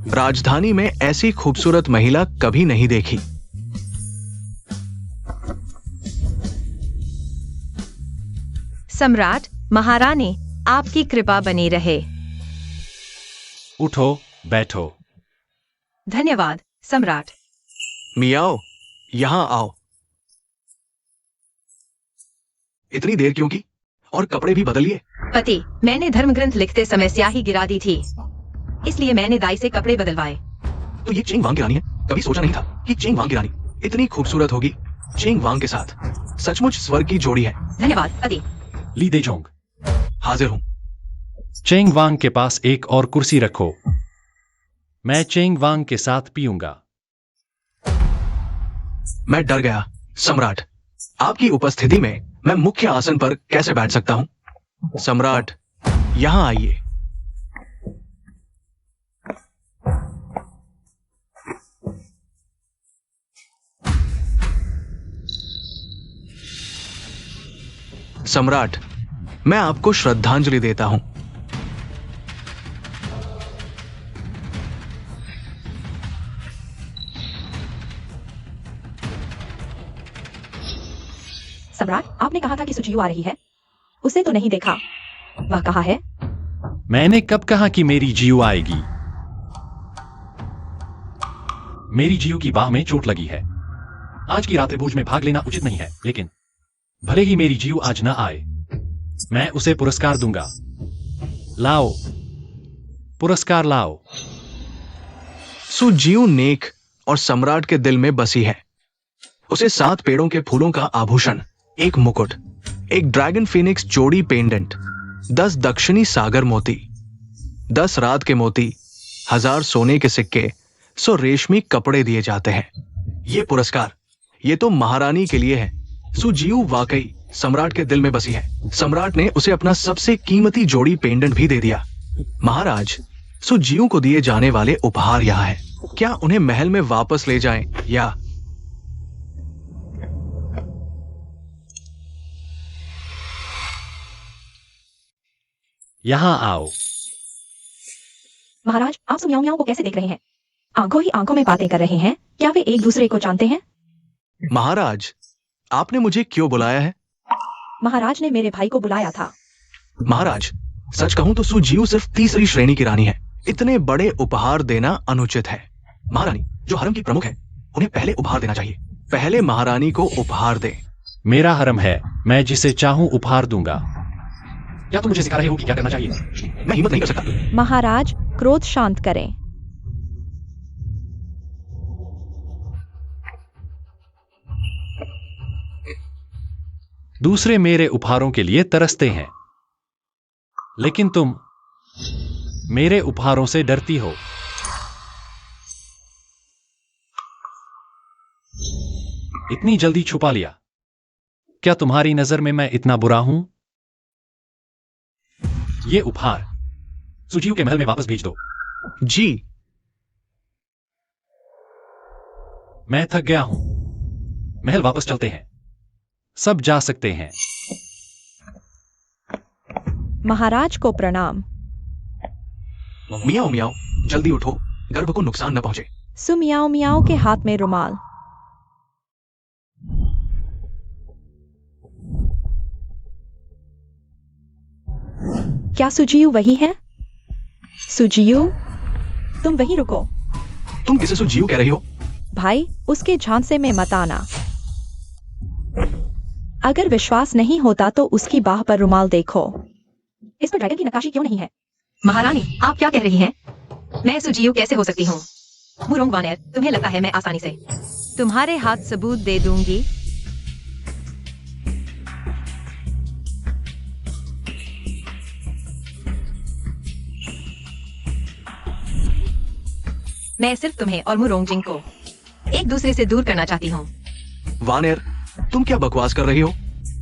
राजधानी में ऐसी खूबसूरत महिला कभी नहीं देखी। सम्राट, महारानी, आपकी कृपा बनी रहे। उठो, बैठो। धन्यवाद सम्राट। मियाओ, यहां आओ। इतनी देर क्यों की? और कपड़े भी बदलिए। पति, मैंने धर्म ग्रंथ लिखते समय स्याही गिरा दी थी, इसलिए मैंने दाई से कपड़े बदलवाए। तो ये चेंग वांग की रानी है? कभी सोचा नहीं था कि चेंग वांग की रानी इतनी खूबसूरत होगी। चेंग वांग के साथ सचमुच स्वर्ग की जोड़ी है। धन्यवाद पति। ली देजोंग, हाजिर हूं। चेंग वांग के पास एक और कुर्सी रखो। मैं चेंग वांग के साथ पीऊंगा। मैं डर गया। सम्राट, आपकी उपस्थिति में मैं मुख्य आसन पर कैसे बैठ सकता हूं? सम्राट, यहां आइए। सम्राट, मैं आपको श्रद्धांजलि देता हूं। सम्राट, आपने कहा था कि सुजियू आ रही है। उसे तो नहीं देखा। वह कहाँ है? मैंने कब कहा कि मेरी जियू आएगी? मेरी जियू की बाह में चोट लगी है। आज की रात्रि भोज में भाग लेना उचित नहीं है, लेकिन भले ही मेरी जियू आज न आए, मैं उसे पुरस्कार दूंगा। लाओ, पुरस्कार लाओ। सुजियू नेक और सम्राट के दिल में बसी है। उसे 7 पेड़ों के फूलों का आभूषण, एक मुकुट, एक ड्रैगन फिनिक्स जोड़ी पेंडेंट, 10 दक्षिणी सागर मोती, 10 रात के मोती, 1000 सोने के सिक्के, 100 रेशमी कपड़े दिए जाते हैं। ये पुरस्कार, ये तो महारानी के लिए है। सुजियू वाकई सम्राट के दिल में बसी है। सम्राट ने उसे अपना सबसे कीमती जोड़ी पेंडेंट भी दे दिया। महाराज, सुजियू को दिए जाने वाले उपहार यहाँ है। क्या उन्हें महल में वापस ले जाएं या? यहां आओ। महाराज, आप सुमियाओ मियाओ को कैसे देख रहे हैं? आंखों ही आंखों में बातें कर रहे हैं। क्या वे एक दूसरे को जानते हैं? महाराज, आपने मुझे क्यों बुलाया है? महाराज ने मेरे भाई को बुलाया था। महाराज, सच कहूं तो सुजियू सिर्फ तीसरी श्रेणी की रानी है। इतने बड़े उपहार देना अनुचित है। महारानी, जो हरम की प्रमुख है, उन्हें पहले उपहार देना चाहिए। पहले महारानी को उपहार दे। मेरा हरम है, मैं जिसे चाहूं उपहार दूंगा। क्या तुम मुझे सिखा रहे हो कि क्या करना चाहिए? मैं हिम्मत नहीं कर सकता। महाराज, क्रोध शांत करें। दूसरे मेरे उपहारों के लिए तरसते हैं, लेकिन तुम मेरे उपहारों से डरती हो। इतनी जल्दी छुपा लिया। क्या तुम्हारी नजर में मैं इतना बुरा हूं? ये उपहार सुजियू के महल में वापस भेज दो। जी। मैं थक गया हूं। महल वापस चलते हैं। सब जा सकते हैं। महाराज को प्रणाम। मियाओ मियाओ, जल्दी उठो, गर्भ को नुकसान न पहुंचे। सुमियाओ मियाओ के हाथ में रुमाल। क्या सुजियू वही है? सुजियू, तुम वहीं रुको। तुम किसे सुजियू कह रही हो? भाई, उसके झांसे में मत आना। अगर विश्वास नहीं होता तो उसकी बाह पर रुमाल देखो। इस पर ड्रैगन की नक्काशी क्यों नहीं है? महारानी, आप क्या कह रही हैं? मैं सुजियू कैसे हो सकती हूँ? मुरोंग वानेर, तुम्हें लगता है मैं आसानी से तुम्हारे हाथ सबूत दे दूंगी? मैं सिर्फ तुम्हें और मुरोंगजिंग को एक दूसरे से दूर करना चाहती हूँ। वानेर, तुम क्या बकवास कर रही हो?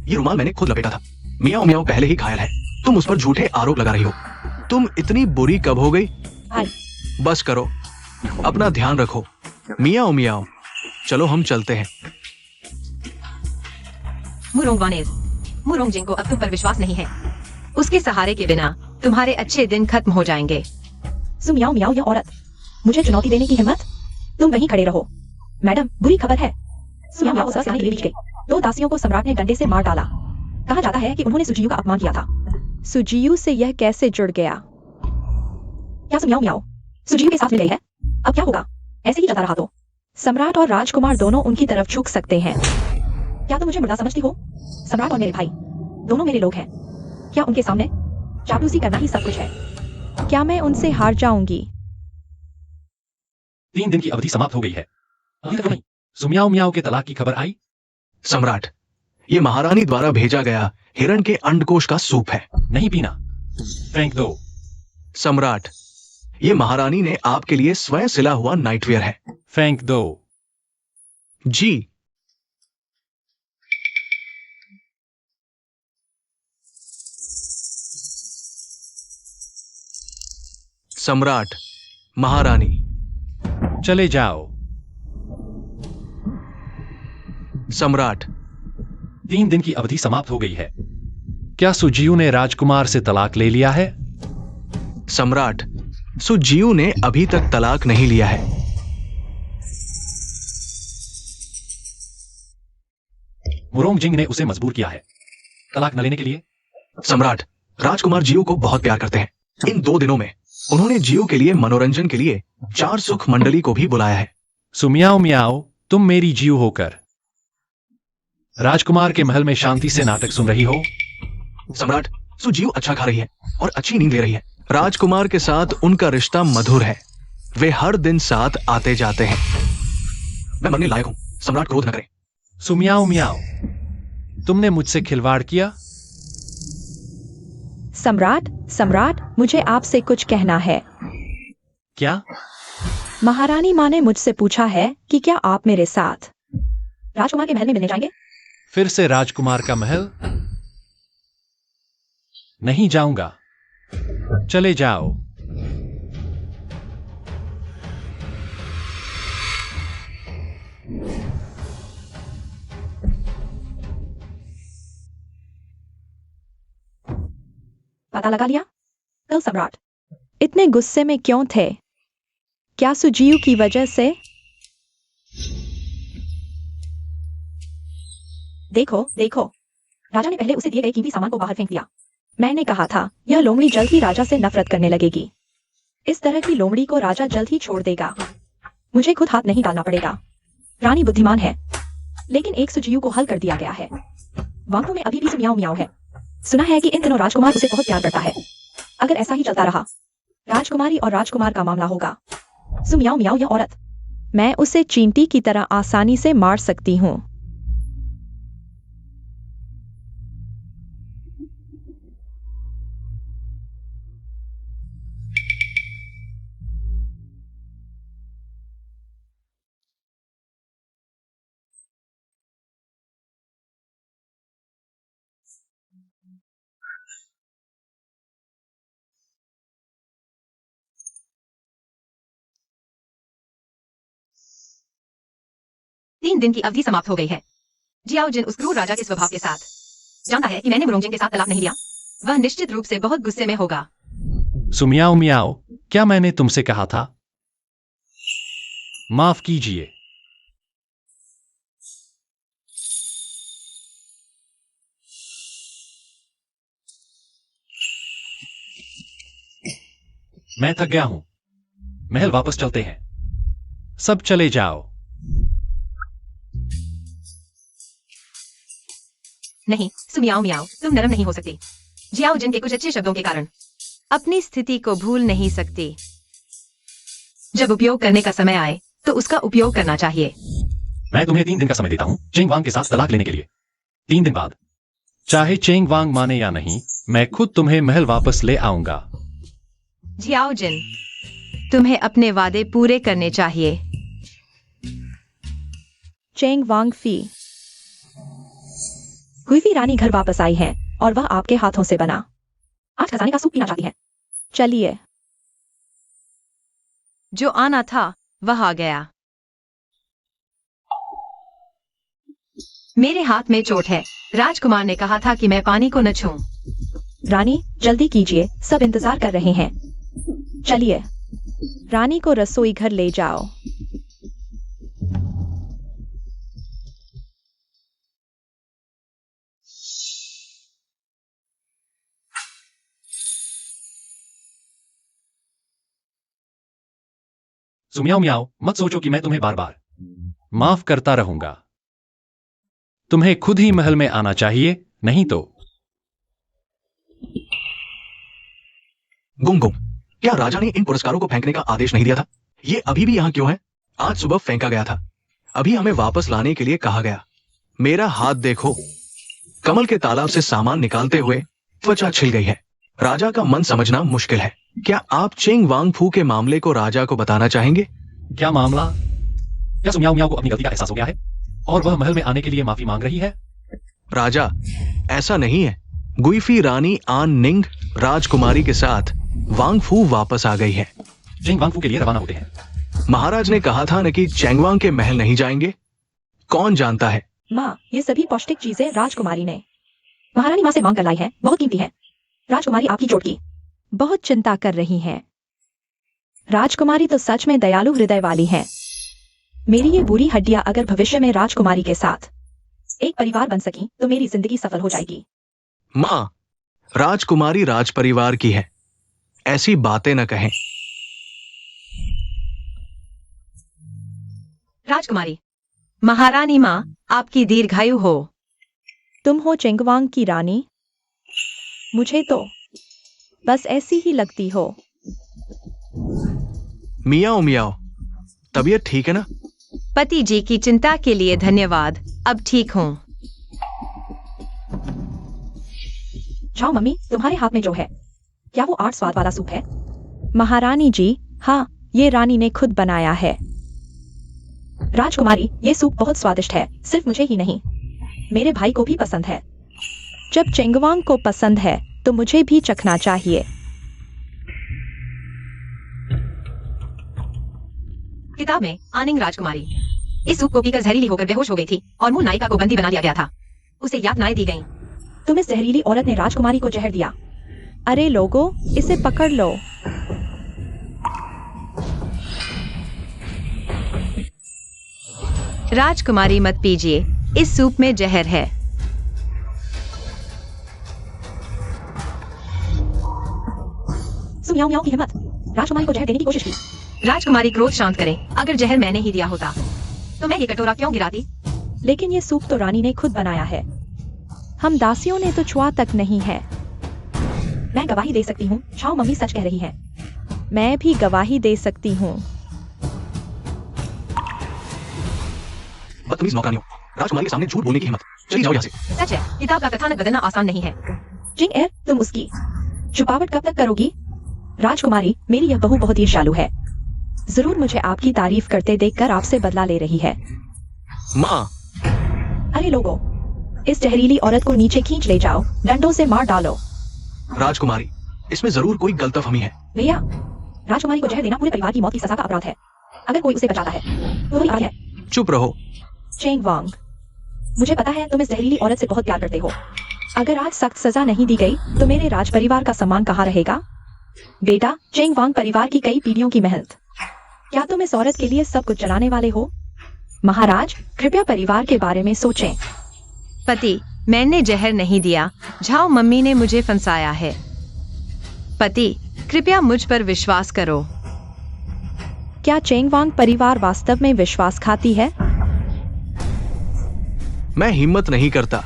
ये रुमाल मैंने खुद लपेटा था। मियाओ मियाओ पहले ही घायल है। तुम उस पर झूठे आरोप लगा रही हो। तुम इतनी बुरी कब हो गई? भाई, बस करो, अपना ध्यान रखो। मियाओ मियाओ, चलो हम चलते हैं। मुरोंग वानेर, मुरोंगजिंग को अब तुम पर विश्वास नहीं है। उसके सहारे के बिना तुम्हारे अच्छे दिन खत्म हो जाएंगे। सुमियाओ मियाओ, यह औरत, मुझे चुनौती देने की हिम्मत? तुम वहीं खड़े रहो। मैडम, बुरी खबर है। सुमियाओ मियाओ सर के लिए गई। 2 दासियों को सम्राट ने डंडे से मार डाला। कहा जाता है कि उन्होंने सुजियू का अपमान किया था। सुजियू से यह कैसे जुड़ गया? क्या सुमियाओ मियाओ सुजियू के साथ मिल गई है? अब क्या होगा? ऐसे ही चलता रहा तो सम्राट और राजकुमार दोनों उनकी तरफ झुक सकते हैं। क्या तुम मुझे मुर्दा समझती हो? सम्राट और मेरे भाई दोनों मेरे लोग हैं। क्या उनके सामने चापलूसी करना ही सब कुछ है? क्या मैं उनसे हार जाऊंगी? 3 दिन की अवधि समाप्त हो गई है। अभी तक नहीं। सुमियाओ मियाओ के तलाक की खबर आई? सम्राट, ये महारानी द्वारा भेजा गया हिरण के अंडकोश का सूप है। नहीं पीना। फेंक दो। सम्राट, ये महारानी ने आपके लिए स्वयं सिला हुआ नाइटवेयर है। फेंक दो। जी। सम्राट, महारानी। चले जाओ। सम्राट, 3 दिन की अवधि समाप्त हो गई है। क्या सुजीव ने राजकुमार से तलाक ले लिया है? सम्राट, सुजीव ने अभी तक तलाक नहीं लिया है। मुरोंगजिंग ने उसे मजबूर किया है तलाक न लेने के लिए। सम्राट, राजकुमार जीव को बहुत प्यार करते हैं। इन 2 दिनों में उन्होंने जीव के लिए मनोरंजन के लिए 4 सुख मंडली को भी बुलाया है। सुमियाओ मियाओ, तुम मेरी जीव होकर राजकुमार के महल में शांति से नाटक सुन रही हो। सम्राट, सुजीव अच्छा खा रही है और अच्छी नींद ले रही है। राजकुमार के साथ उनका रिश्ता मधुर है। वे हर दिन साथ आते जाते हैं। मैं मरने लायक हूं। सम्राट, क्रोध न करें। सुमियाओ मियाओ, तुमने मुझसे खिलवाड़ किया। सम्राट, मुझे आपसे कुछ कहना है। क्या? महारानी माँ ने मुझसे पूछा है कि क्या आप मेरे साथ राजकुमार के महल में मिलने जाएंगे? फिर से राजकुमार का महल? नहीं जाऊंगा। चले जाओ। पता लगा लिया? कल सम्राट इतने गुस्से में क्यों थे? क्या सुजीव की वजह से? देखो, राजा ने पहले उसे दिए गए कीमती सामान को बाहर फेंक दिया। मैंने कहा था यह लोमड़ी जल्द ही राजा से नफरत करने लगेगी। इस तरह की लोमड़ी को राजा जल्द ही छोड़ देगा। मुझे खुद हाथ नहीं डालना पड़ेगा। रानी बुद्धिमान है, लेकिन एक सुजीव को हल कर दिया गया है। वांगू में अभी भी मियाओ मियाओ है। सुना है कि इन दिनों राजकुमार उसे बहुत प्यार करता है। अगर ऐसा ही चलता रहा, राजकुमारी और राजकुमार का मामला होगा। मियाओ मियाओ यह औरत, मैं उसे चींटी की तरह आसानी से मार सकती हूँ। तीन दिन की अवधि समाप्त हो गई है। जियाओ जिन उस क्रूर राजा के स्वभाव के साथ जानता है कि मैंने मुरोंगजिंग के साथ तलाक नहीं लिया, वह निश्चित रूप से बहुत गुस्से में होगा। सुमियाओ मियाओ, क्या मैंने तुमसे कहा था? माफ कीजिए। मैं थक गया हूं। महल वापस चलते हैं। सब चले जाओ। नहीं सुमियाओ मियाओ, तुम नरम नहीं हो सकती। जियाओ जिन के कुछ अच्छे शब्दों के कारण अपनी स्थिति को भूल नहीं सकती। जब उपयोग करने का समय आए तो उसका उपयोग करना चाहिए। मैं तुम्हें 3 दिन का समय देता हूं चेंग वांग के साथ तलाक लेने के लिए। 3 दिन बाद, चाहे चेंग वांग माने या नहीं, मैं खुद तुम्हें महल वापस ले आऊंगा। जियाओ जिन, तुम्हें अपने वादे पूरे करने चाहिए। चेंग वांग फी। हुईफी रानी घर वापस आई है और वह आपके हाथों से बना आज खजाने का सूप पीना चाहती है। चलिए। जो आना था वह आ गया। मेरे हाथ में चोट है। राजकुमार ने कहा था कि मैं पानी को न छूऊं। रानी जल्दी कीजिए, सब इंतजार कर रहे हैं। चलिए, रानी को रसोई घर ले जाओ। सुमियाओ मियाओ, मत सोचो कि मैं तुम्हें बार बार माफ करता रहूंगा। तुम्हें खुद ही महल में आना चाहिए, नहीं तो। गुंगुम, क्या राजा ने इन पुरस्कारों को फेंकने का आदेश नहीं दिया था? ये अभी भी यहाँ क्यों है? आज सुबह फेंका गया था। अभी हमें वापस लाने के लिए कहा गया। मेरा हाथ देखो, कमल के तालाब से सामान निकालते हुए त्वचा छिल गई है। राजा का मन समझना मुश्किल है। क्या आप चिंग वांगफू के मामले को राजा को बताना चाहेंगे? क्या मामला? क्या सुमियाओ मियाओ को अपनी गलती का एहसास हो गया है और वह महल में आने के लिए माफी मांग रही है? राजा, ऐसा नहीं है। गुइफी रानी आन निंग राजकुमारी के साथ वांगफू वापस आ गई है। चिंग वांगफू के लिए रवाना होते हैं। महाराज ने कहा था न कि चैंगवांग के महल नहीं जाएंगे। कौन जानता है? माँ, ये सभी पौष्टिक चीजें राजकुमारी ने महारानी माँ से मांग कर लाई है, बहुत कीमती है। राजकुमारी आपकी चोट की बहुत चिंता कर रही हैं। राजकुमारी तो सच में दयालु हृदय वाली है। मेरी ये बुरी हड्डियां अगर भविष्य में राजकुमारी के साथ एक परिवार बन सकी तो मेरी जिंदगी सफल हो जाएगी। माँ, राजकुमारी राज परिवार की है, ऐसी बातें न कहें। राजकुमारी, महारानी माँ आपकी दीर्घायु हो। तुम हो चेंगवांग की रानी? मुझे तो बस ऐसी ही लगती हो। मियाओ मियाओ, तबीयत ठीक है ना? पति जी की चिंता के लिए धन्यवाद, अब ठीक हूँ। जाओ मम्मी, तुम्हारे हाथ में जो है, क्या वो 8 स्वाद वाला सूप है? महारानी जी, हाँ, ये रानी ने खुद बनाया है। राजकुमारी, ये सूप बहुत स्वादिष्ट है, सिर्फ मुझे ही नहीं, मेरे भाई को भी पसंद है। जब चेंगवांग को पसंद है तो मुझे भी चखना चाहिए। किताब में आनिंग राजकुमारी इस सूप को पीकर जहरीली होकर बेहोश हो गई थी और मुन नायिका को बंदी बना लिया गया था। उसे यातनाएं दी गईं। तुम इस जहरीली औरत ने राजकुमारी को जहर दिया। अरे लोगों, इसे पकड़ लो। राजकुमारी मत पीजिए, इस सूप में जहर है। सुमियाओ मियाओ की हिम्मत, राजकुमारी को जहर देने की कोशिश की। राजकुमारी क्रोध शांत करें, अगर जहर मैंने ही दिया होता तो मैं ये कटोरा क्यों गिराती? लेकिन ये सूप तो रानी ने खुद बनाया है, हम दासियों ने तो छुआ तक नहीं है। मैं गवाही दे सकती हूँ, छाओ मम्मी सच कह रही है। मैं भी गवाही दे सकती हूँ। बदतमीज नौकरानियों, राजकुमारी के सामने झूठ बोलने की हिम्मत। चली जाओ यहाँ से। सच है, किताब का कथानक बदलना आसान नहीं है। जिंग एर, तुम उसकी छुपावट कब तक करोगी? राजकुमारी, मेरी यह बहू बहुत ईर्ष्यालु है, जरूर मुझे आपकी तारीफ करते देखकर आपसे बदला ले रही है। माँ, अरे लोगों, इस जहरीली औरत को नीचे खींच ले जाओ, डंडों से मार डालो। राजकुमारी, इसमें जरूर कोई गलतफहमी है। भैया, राजकुमारी को जहर देना पूरे परिवार की मौत की सजा का अपराध है। अगर कोई उसे बचाता है तो वही अपराध है। चुप रहो। चेंगवांग, मुझे पता है तुम इस जहरीली औरत से बहुत प्यार करते हो। अगर आज सख्त सजा नहीं दी गई तो मेरे राज परिवार का सम्मान कहाँ रहेगा? बेटा, चेंगवांग परिवार की कई पीढ़ियों की मेहनत, क्या तुम इस औरत के लिए सब कुछ चलाने वाले हो? महाराज, कृपया परिवार के बारे में सोचें। पति, मैंने जहर नहीं दिया, झाओ मम्मी ने मुझे फंसाया है। पति, कृपया मुझ पर विश्वास करो। क्या चेंगवांग परिवार वास्तव में विश्वासघाती है? मैं हिम्मत नहीं करता।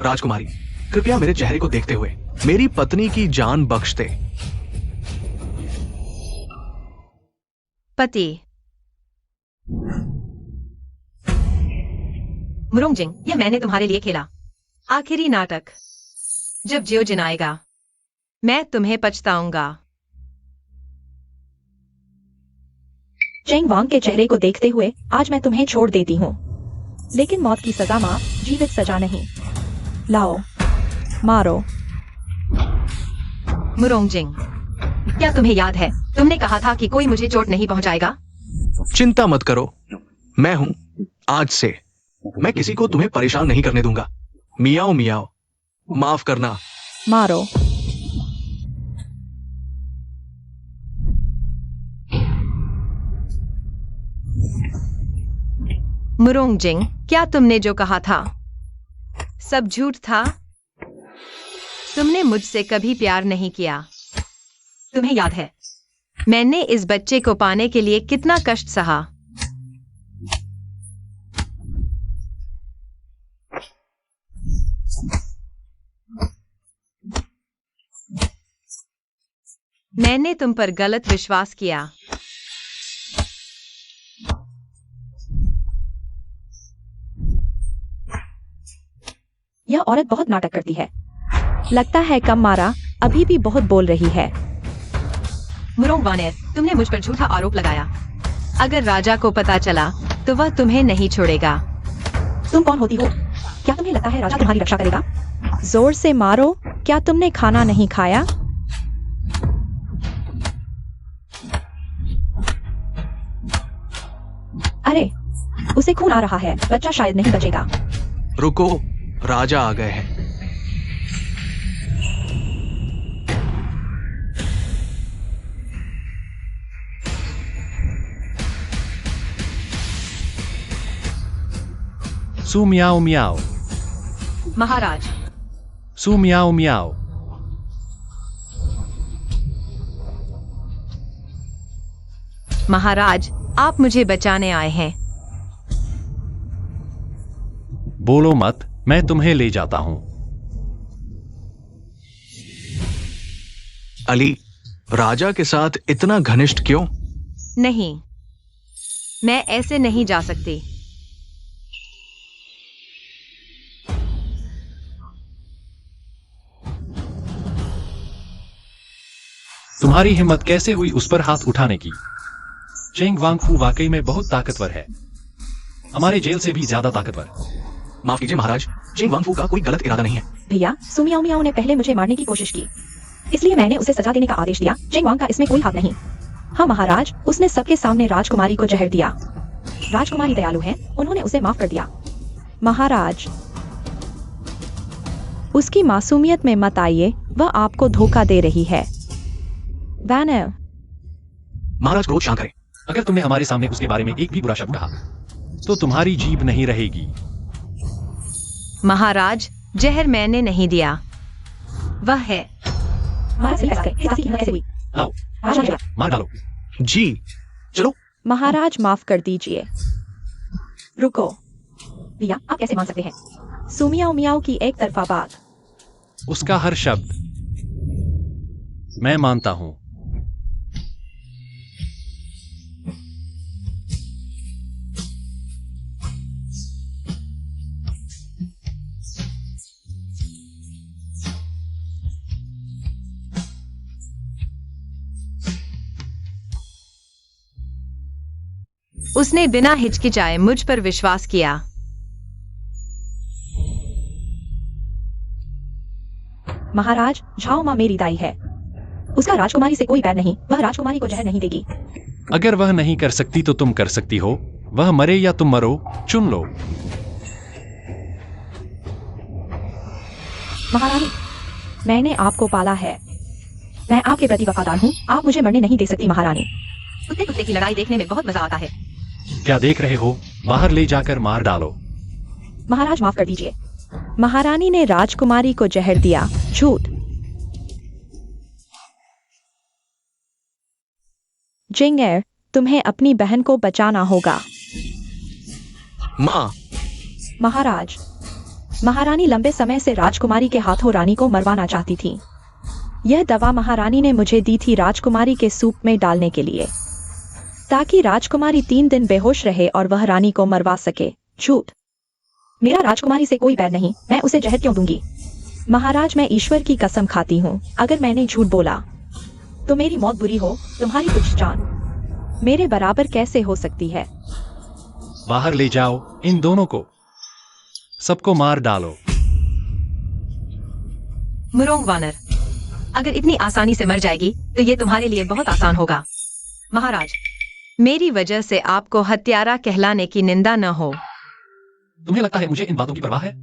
राजकुमारी, कृपया मेरे चेहरे को देखते हुए मेरी पत्नी की जान बख्श दे। पति, मुरोंगजिंग, यह मैंने तुम्हारे लिए खेला आखिरी नाटक। जब जियोजिन आएगा मैं तुम्हें पछताऊंगा। चेंगवांग के चेहरे को देखते हुए आज मैं तुम्हें छोड़ देती हूँ, लेकिन मौत की सजा माँ, जीवित सजा नहीं। लाओ, मारो। मुरोंगजिंग, क्या तुम्हें याद है तुमने कहा था कि कोई मुझे चोट नहीं पहुंचाएगा? चिंता मत करो, मैं हूं। आज से मैं किसी को तुम्हें परेशान नहीं करने दूंगा। मियाओ मियाओ, माफ करना। मारो। मुरोंगजिंग, क्या तुमने जो कहा था सब झूठ था? तुमने मुझसे कभी प्यार नहीं किया। तुम्हें याद है मैंने इस बच्चे को पाने के लिए कितना कष्ट सहा? मैंने तुम पर गलत विश्वास किया। यह औरत बहुत नाटक करती है। लगता है कम मारा अभी भी बहुत बोल रही है। मुरोंग वानेर, तुमने मुझ पर झूठा आरोप लगाया। अगर राजा को पता चला तो वह तुम्हें नहीं छोड़ेगा। तुम कौन होती हो? क्या तुम्हें लगता है राजा तुम्हारी रक्षा करेगा? जोर से मारो। क्या तुमने खाना नहीं खाया? अरे, उसे खून आ रहा है। बच्चा शायद नहीं बचेगा। रुको, राजा आ गए हैं। सू मियाओ मियाओ, महाराज, सू मियाओ मियाओ। महाराज, आप मुझे बचाने आए हैं। बोलो मत, मैं तुम्हें ले जाता हूं। अली, राजा के साथ इतना घनिष्ठ क्यों? नहीं, मैं ऐसे नहीं जा सकती। तुम्हारी हिम्मत कैसे हुई उस पर हाथ उठाने की? चेंग वांगफू वाकई में बहुत ताकतवर है, हमारे जेल से भी ज्यादा ताकतवर। माफ कीजिए महाराज, चेंग वांगफू का कोई गलत इरादा नहीं है। भैया, सू मियाओ मियाओ ने पहले मुझे मारने की कोशिश की, इसलिए मैंने उसे सजा देने का आदेश दिया। चेंग वांग का इसमें कोई हाथ नहीं। हाँ महाराज, उसने सबके सामने राजकुमारी को जहर दिया। राजकुमारी दयालु है, उन्होंने उसे माफ कर दिया। महाराज, उसकी मासूमियत में मत आइए, वह आपको धोखा दे रही है। वैनर, महाराज क्रोध शांत करें। अगर तुमने हमारे सामने उसके बारे में एक भी बुरा शब्द कहा तो तुम्हारी जीभ नहीं रहेगी। महाराज, जहर मैंने नहीं दिया, वह है। आओ, मार डालो। जी, चलो। महाराज माफ कर दीजिए। रुको भैया, आप कैसे मान सकते हैं सू मियाओ मियाओ की एक तरफा बात? उसका हर शब्द मैं मानता हूं। उसने बिना हिचकिचाए मुझ पर विश्वास किया। महाराज, झाओ माँ मेरी दाई है, उसका राजकुमारी से कोई बैर नहीं, वह राजकुमारी को जहर नहीं देगी। अगर वह नहीं कर सकती तो तुम कर सकती हो। वह मरे या तुम मरो, चुन लो। महारानी, मैंने आपको पाला है, मैं आपके प्रति वफादार हूँ, आप मुझे मरने नहीं दे सकती महारानी। कुत्ते कुत्ते की लड़ाई देखने में बहुत मजा आता है। क्या देख रहे हो? बाहर ले जाकर मार डालो। महाराज माफ कर दीजिए। महारानी ने राजकुमारी को जहर दिया, झूठ। जिंगेर, तुम्हें अपनी बहन को बचाना होगा। माँ। महाराज, महारानी लंबे समय से राजकुमारी के हाथों रानी को मरवाना चाहती थी। यह दवा महारानी ने मुझे दी थी राजकुमारी के सूप में डालने के लिए, ताकि राजकुमारी 3 दिन बेहोश रहे और वह रानी को मरवा सके। झूठ। मेरा राजकुमारी से कोई बैर नहीं, मैं उसे जहर क्यों दूंगी? महाराज, मैं ईश्वर की कसम खाती हूँ, अगर मैंने झूठ बोला तो मेरी मौत बुरी हो, तुम्हारी कुछ जान मेरे बराबर कैसे हो सकती है? बाहर ले जाओ इन दोनों को, सबको मार डालो। मुरोंग वानर, अगर इतनी आसानी से मर जाएगी तो ये तुम्हारे लिए बहुत आसान होगा। महाराज, मेरी वजह से आपको हत्यारा कहलाने की निंदा न हो। तुम्हें लगता है मुझे इन बातों की परवाह है?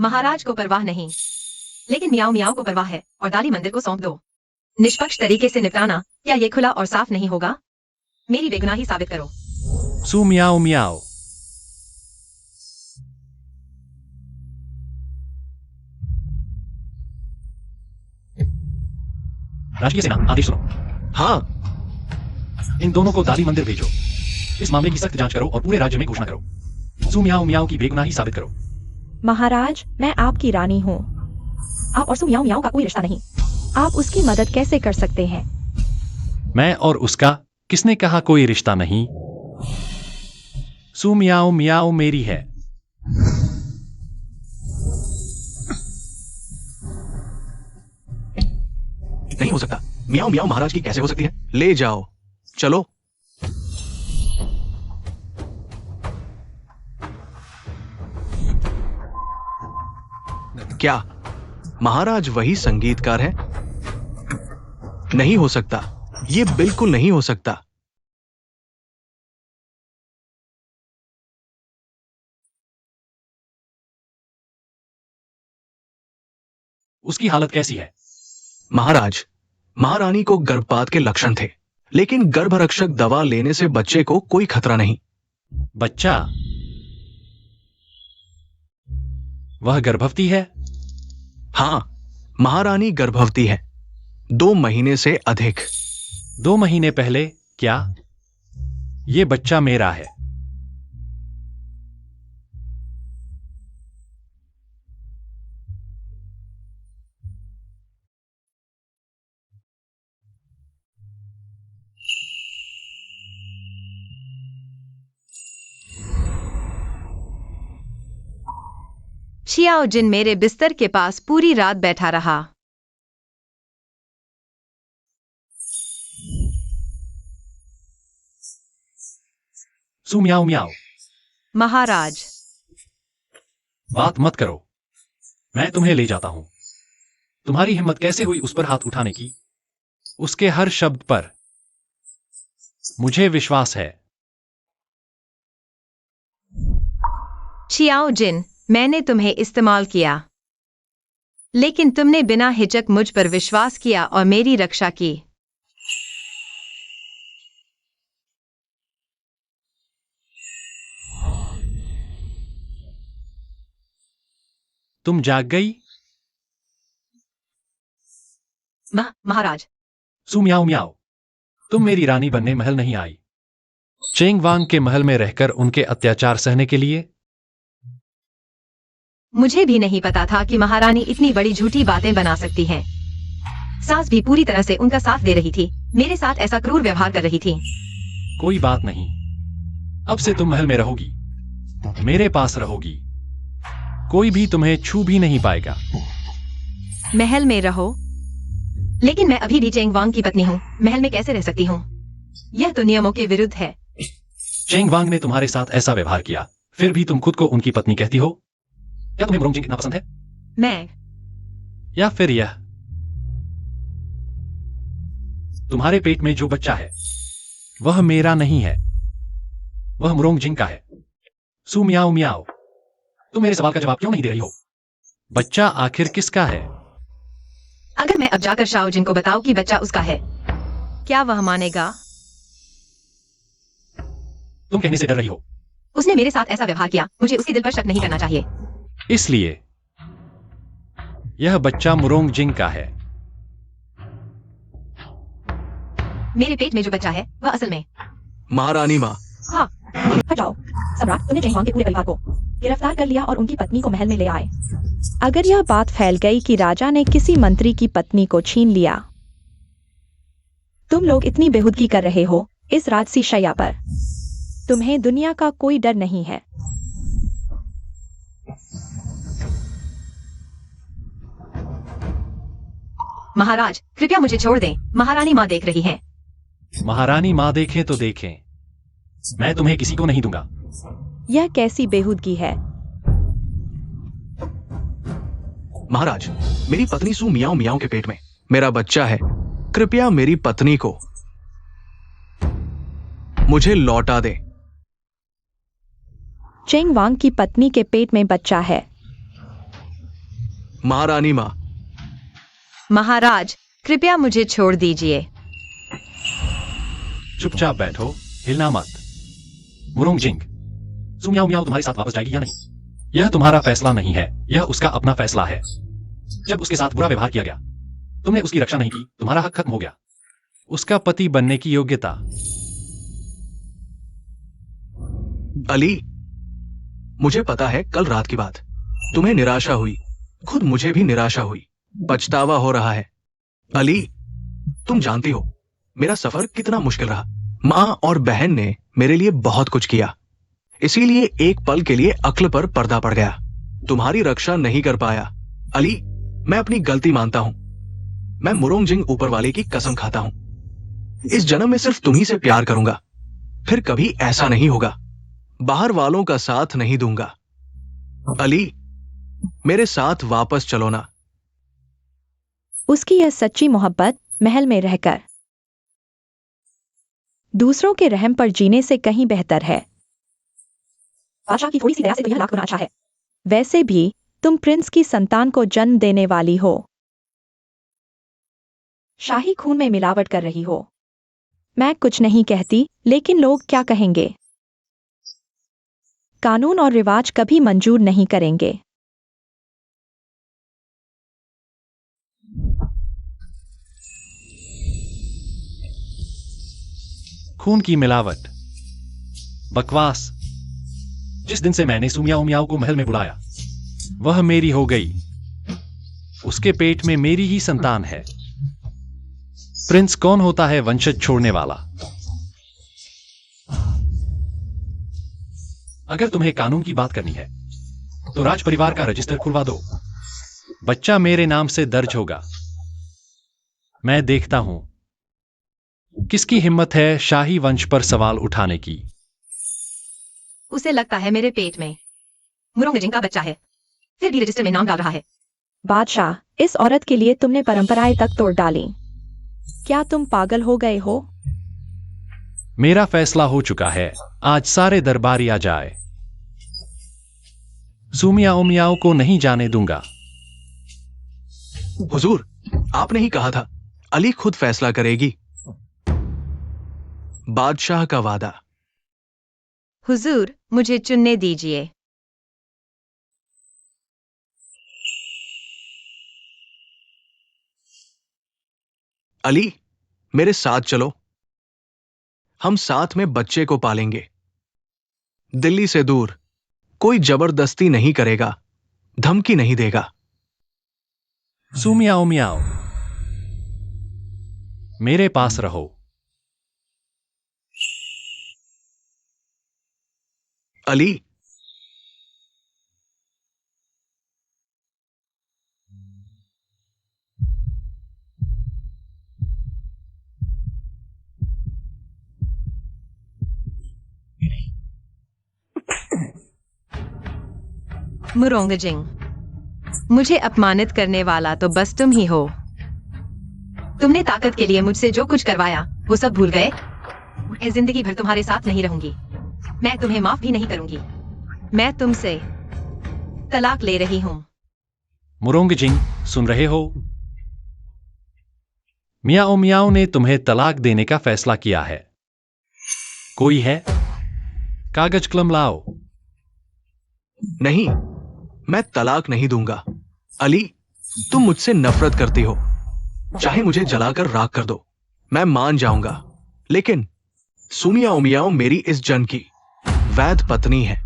महाराज को परवाह नहीं, लेकिन मियाओ मियाओ को परवाह है, और दाली मंदिर को सौंप दो। निष्पक्ष तरीके से निपटाना, क्या ये खुला और साफ नहीं होगा? मेरी बेगुनाही साबित करो। सू मियाओ मियाओ। राजकीय सेना, आदेश सुनो। हाँ। इन दोनों को दाली मंदिर भेजो। इस मामले की सख्त जांच करो और पूरे राज्य में घोषणा करो। सू मियाओ मियाओ की बेगुनाही साबित करो। महाराज, मैं आपकी रानी हूँ, आप और सू मियाओ मियाओ का कोई रिश्ता नहीं। आप उसकी मदद कैसे कर सकते हैं? मैं और उसका किसने कहा कोई रिश्ता नहीं? सू मियाओ मियाओ मेरी है। नहीं हो सकता। मियाओ मियाओ महाराज की कैसे हो सकती है? ले जाओ, चलो। क्या महाराज वही संगीतकार हैं? नहीं हो सकता, ये बिल्कुल नहीं हो सकता। उसकी हालत कैसी है? महाराज, महारानी को गर्भपात के लक्षण थे, लेकिन गर्भरक्षक दवा लेने से बच्चे को कोई खतरा नहीं। बच्चा? वह गर्भवती है? हाँ, महारानी गर्भवती है, 2 महीने से अधिक। 2 महीने पहले? क्या ये बच्चा मेरा है? शियाओ जिन मेरे बिस्तर के पास पूरी रात बैठा रहा। सु म्याओ म्याओ। महाराज, बात मत करो, मैं तुम्हें ले जाता हूं। तुम्हारी हिम्मत कैसे हुई उस पर हाथ उठाने की? उसके हर शब्द पर मुझे विश्वास है। शियाओ जिन, मैंने तुम्हें इस्तेमाल किया, लेकिन तुमने बिना हिचक मुझ पर विश्वास किया और मेरी रक्षा की। तुम जाग गई? महाराज, सु म्याओ म्याओ, तुम मेरी रानी बनने महल नहीं आई, चेंग वांग के महल में रहकर उनके अत्याचार सहने के लिए? मुझे भी नहीं पता था कि महारानी इतनी बड़ी झूठी बातें बना सकती हैं। सास भी पूरी तरह से उनका साथ दे रही थी, मेरे साथ ऐसा क्रूर व्यवहार कर रही थी। कोई बात नहीं, अब से तुम महल में रहोगी, मेरे पास रहोगी, कोई भी तुम्हें छू भी नहीं पाएगा। महल में रहो? लेकिन मैं अभी भी चेंग वांग की पत्नी हूँ, महल में कैसे रह सकती हूँ? यह तो नियमों के विरुद्ध है। चेंग वांग ने तुम्हारे साथ ऐसा व्यवहार किया, फिर भी तुम खुद को उनकी पत्नी कहती हो? क्या तुम्हें मुरोंग जिंग इतना पसंद है? मैं? या फिर यह? तुम्हारे पेट में जो बच्चा है वह मेरा नहीं है, वह मुरोंग जिंग का है। सु म्याओ म्याओ, तुम मेरे सवाल का जवाब क्यों नहीं दे रही हो? बच्चा आखिर किसका है? अगर मैं अब जाकर शाओ जिन को बताऊं कि बच्चा उसका है, क्या वह मानेगा? तुम कहने से डर रही हो? उसने मेरे साथ ऐसा व्यवहार किया, मुझे उसके दिल पर शक नहीं करना चाहिए। इसलिए यह बच्चा मुरोंग जिंग का है। मेरे पेट में जो बच्चा है वह असल में महारानी माँ। हाँ, हटाओ। सम्राट, तुमने चेंग वांग के पूरे परिवार को गिरफ्तार कर लिया और उनकी पत्नी को महल में ले आए। अगर यह बात फैल गई कि राजा ने किसी मंत्री की पत्नी को छीन लिया, तुम लोग इतनी बेहुदगी कर रहे हो इस राजसी शैया पर, तुम्हें दुनिया का कोई डर नहीं है। महाराज, कृपया मुझे छोड़ दें, महारानी माँ देख रही हैं। महारानी माँ देखें तो देखें, मैं तुम्हें किसी को नहीं दूंगा। यह कैसी बेहुदगी है? महाराज, मेरी पत्नी सु मियाओ मियाओ के पेट में मेरा बच्चा है, कृपया मेरी पत्नी को मुझे लौटा दे। चेंग वांग की पत्नी के पेट में बच्चा है। महारानी माँ। महाराज, कृपया मुझे छोड़ दीजिए। चुपचाप बैठो, हिलना मत। मुरोंग जिंग, सु म्याओ म्याओ तुम्हारे साथ वापस जाएगी या नहीं, यह तुम्हारा फैसला नहीं है, यह उसका अपना फैसला है। जब उसके साथ बुरा व्यवहार किया गया, तुमने उसकी रक्षा नहीं की, तुम्हारा हक खत्म हो गया। उसका पति बनने की योग्यता। अली, मुझे पता है कल रात की बात, तुम्हें निराशा हुई, खुद मुझे भी निराशा हुई, पछतावा हो रहा है। अली, तुम जानती हो मेरा सफर कितना मुश्किल रहा। माँ और बहन ने मेरे लिए बहुत कुछ किया, इसीलिए एक पल के लिए अक्ल पर पर्दा पड़ गया, तुम्हारी रक्षा नहीं कर पाया। अली, मैं अपनी गलती मानता हूं, मैं मुरोंगजिंग ऊपर वाले की कसम खाता हूं, इस जन्म में सिर्फ तुम्ही से प्यार करूंगा, फिर कभी ऐसा नहीं होगा। बाहर वालों का साथ नहीं दूंगा। अली, मेरे साथ वापस चलो ना। उसकी यह सच्ची मोहब्बत महल में रहकर दूसरों के रहम पर जीने से कहीं बेहतर है। बादशाह की थोड़ी सी दया से तो यह लाख गुना अच्छा है। वैसे भी तुम प्रिंस की संतान को जन्म देने वाली हो, शाही खून में मिलावट कर रही हो। मैं कुछ नहीं कहती, लेकिन लोग क्या कहेंगे? कानून और रिवाज कभी मंजूर नहीं करेंगे। खून की मिलावट, बकवास। जिस दिन से मैंने सुमियाओ मियाओ को महल में बुलाया, वह मेरी हो गई। उसके पेट में मेरी ही संतान है। प्रिंस कौन होता है वंशज छोड़ने वाला? अगर तुम्हें कानून की बात करनी है तो राज परिवार का रजिस्टर खुलवा दो। बच्चा मेरे नाम से दर्ज होगा। मैं देखता हूं किसकी हिम्मत है शाही वंश पर सवाल उठाने की। उसे लगता है मेरे पेट में मुरोंगजिंग का बच्चा है, फिर भी रजिस्टर में नाम डाल रहा है। बादशाह, इस औरत के लिए तुमने परंपराएं तक तोड़ डाली। क्या तुम पागल हो गए हो? मेरा फैसला हो चुका है। आज सारे दरबारी आ जाए। सुमियाओ मियाओ को नहीं जाने दूंगा। हुजूर, आपने ही कहा था अली खुद फैसला करेगी। बादशाह का वादा। हुजूर, मुझे चुनने दीजिए। अली, मेरे साथ चलो। हम साथ में बच्चे को पालेंगे। दिल्ली से दूर। कोई जबरदस्ती नहीं करेगा, धमकी नहीं देगा। सुमियाओ मियाओ, मेरे पास रहो। अली, मुरोंगजिंग, मुझे अपमानित करने वाला तो बस तुम ही हो। तुमने ताकत के लिए मुझसे जो कुछ करवाया वो सब भूल गए। मैं जिंदगी भर तुम्हारे साथ नहीं रहूंगी। मैं तुम्हें माफ भी नहीं करूंगी। मैं तुमसे तलाक ले रही हूं। मुरोंगजिंग, सुन रहे हो? मियाओ मियाओ ने तुम्हें तलाक देने का फैसला किया है। कोई है? कागज कलम लाओ। नहीं, मैं तलाक नहीं दूंगा। अली, तुम मुझसे नफरत करती हो, चाहे मुझे जलाकर राख कर दो, मैं मान जाऊंगा। लेकिन सुमियाओ मियाओ मेरी इस जन की वैध पत्नी है।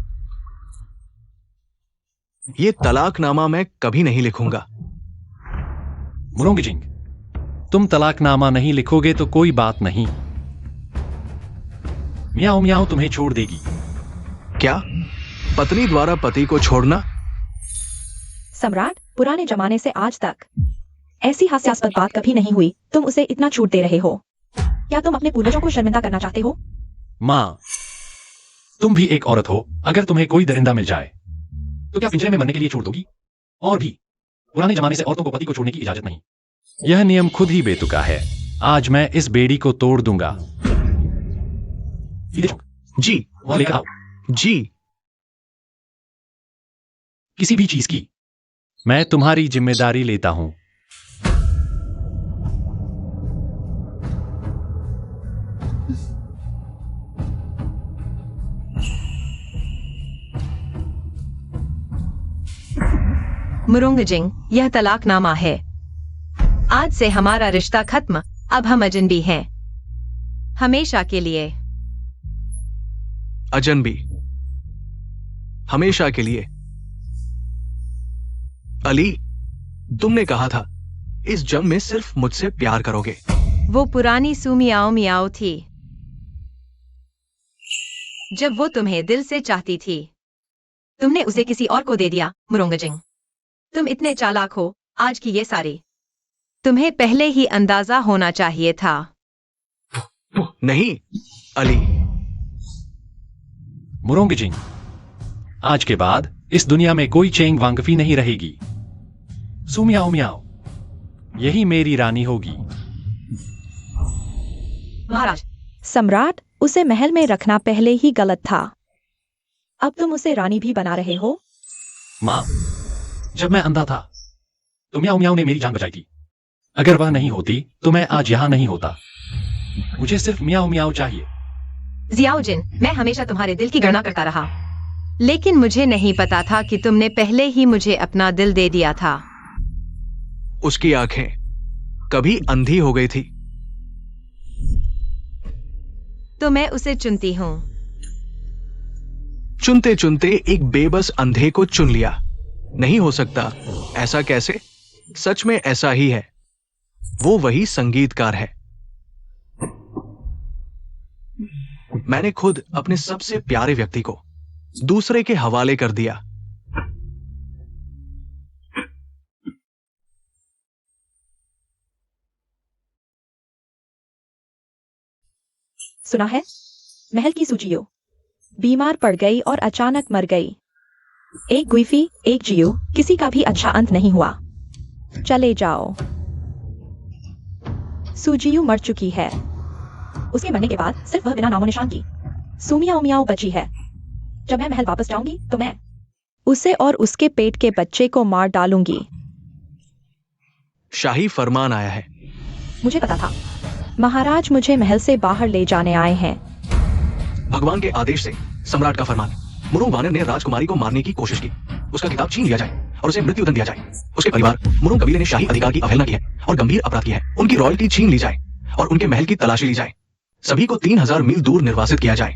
ये तलाकनामा मैं कभी नहीं लिखूंगा। मुरोंगजिंग, तुम तलाकनामा नहीं लिखोगे तो कोई बात नहीं। मियाओ मियाओ तुम्हें छोड़ देगी। क्या? पत्नी द्वारा पति को छोड़ना? सम्राट, पुराने जमाने से आज तक ऐसी हास्यास्पद बात कभी नहीं हुई। तुम उसे इतना छूट दे रहे हो। क्या तुम अपने पूर्वजों को शर्मिंदा करना चाहते हो? मां, तुम भी एक औरत हो। अगर तुम्हें कोई दरिंदा मिल जाए तो क्या पिंजरे में मरने के लिए छोड़ दोगी? और भी, पुराने जमाने से औरतों को पति को छोड़ने की इजाजत नहीं। यह नियम खुद ही बेतुका है। आज मैं इस बेड़ी को तोड़ दूंगा। जी, वहां लेकर आओ। जी। किसी भी चीज की। मैं तुम्हारी जिम्मेदारी लेता हूं। मुरोंगजिंग, यह तलाकनामा है। आज से हमारा रिश्ता खत्म। अब हम अजनबी हैं, हमेशा के लिए। अजनबी, हमेशा के लिए। अली, तुमने कहा था इस जंग में सिर्फ मुझसे प्यार करोगे। वो पुरानी सुमियाओ मियाओ थी, जब वो तुम्हें दिल से चाहती थी। तुमने उसे किसी और को दे दिया। मुरोंगजिंग, तुम इतने चालाक हो। आज की ये सारी तुम्हें पहले ही अंदाजा होना चाहिए था। नहीं अली। मुरोंगजिंग, आज के बाद इस दुनिया में कोई चेंग वांगफी नहीं रहेगी। सुमियाओ मियाओ, यही मेरी रानी होगी। महाराज, सम्राट, उसे महल में रखना पहले ही गलत था। अब तुम उसे रानी भी बना रहे हो। मां, जब मैं अंधा था तो म्याओ म्याओ ने मेरी जान बचाई थी। अगर वह नहीं होती तो मैं आज यहां नहीं होता। मुझे सिर्फ म्याओ म्याओ चाहिए। जियाओजिन, मैं हमेशा तुम्हारे दिल की गणना करता रहा, लेकिन मुझे नहीं पता था कि तुमने पहले ही मुझे अपना दिल दे दिया था। उसकी आंखें कभी अंधी हो गई थी। तो मैं उसे चुनती हूं। चुनते चुनते एक बेबस अंधे को चुन लिया। नहीं हो सकता। ऐसा कैसे? सच में ऐसा ही है। वो वही संगीतकार है। मैंने खुद अपने सबसे प्यारे व्यक्ति को दूसरे के हवाले कर दिया। सुना है? महल की सुजियो बीमार पड़ गई और अचानक मर गई। एक गुइफी, एक जियो, किसी का भी अच्छा अंत नहीं हुआ। चले जाओ। सुजियो मर चुकी है। उसके मरने के बाद सिर्फ वह बिना नामो निशान की सुमियाओ मियाओ बची है। जब मैं महल वापस जाऊंगी तो मैं उसे और उसके पेट के बच्चे को मार डालूंगी। शाही फरमान आया है। मुझे पता था। महाराज मुझे महल से बाहर ले जाने आए हैं। भगवान के आदेश से सम्राट का फरमान। मुरोंग वानर ने राजकुमारी को मारने की कोशिश की। उसका खिताब छीन लिया जाए और उसे मृत्युदंड दिया जाए। उसके परिवार मुरोंग कबीले ने शाही अधिकार की अवहेलना की है और गंभीर अपराध किया है। उनकी रॉयल्टी छीन ली जाए और उनके महल की तलाशी ली जाए। सभी को 3000 मील दूर निर्वासित किया जाए।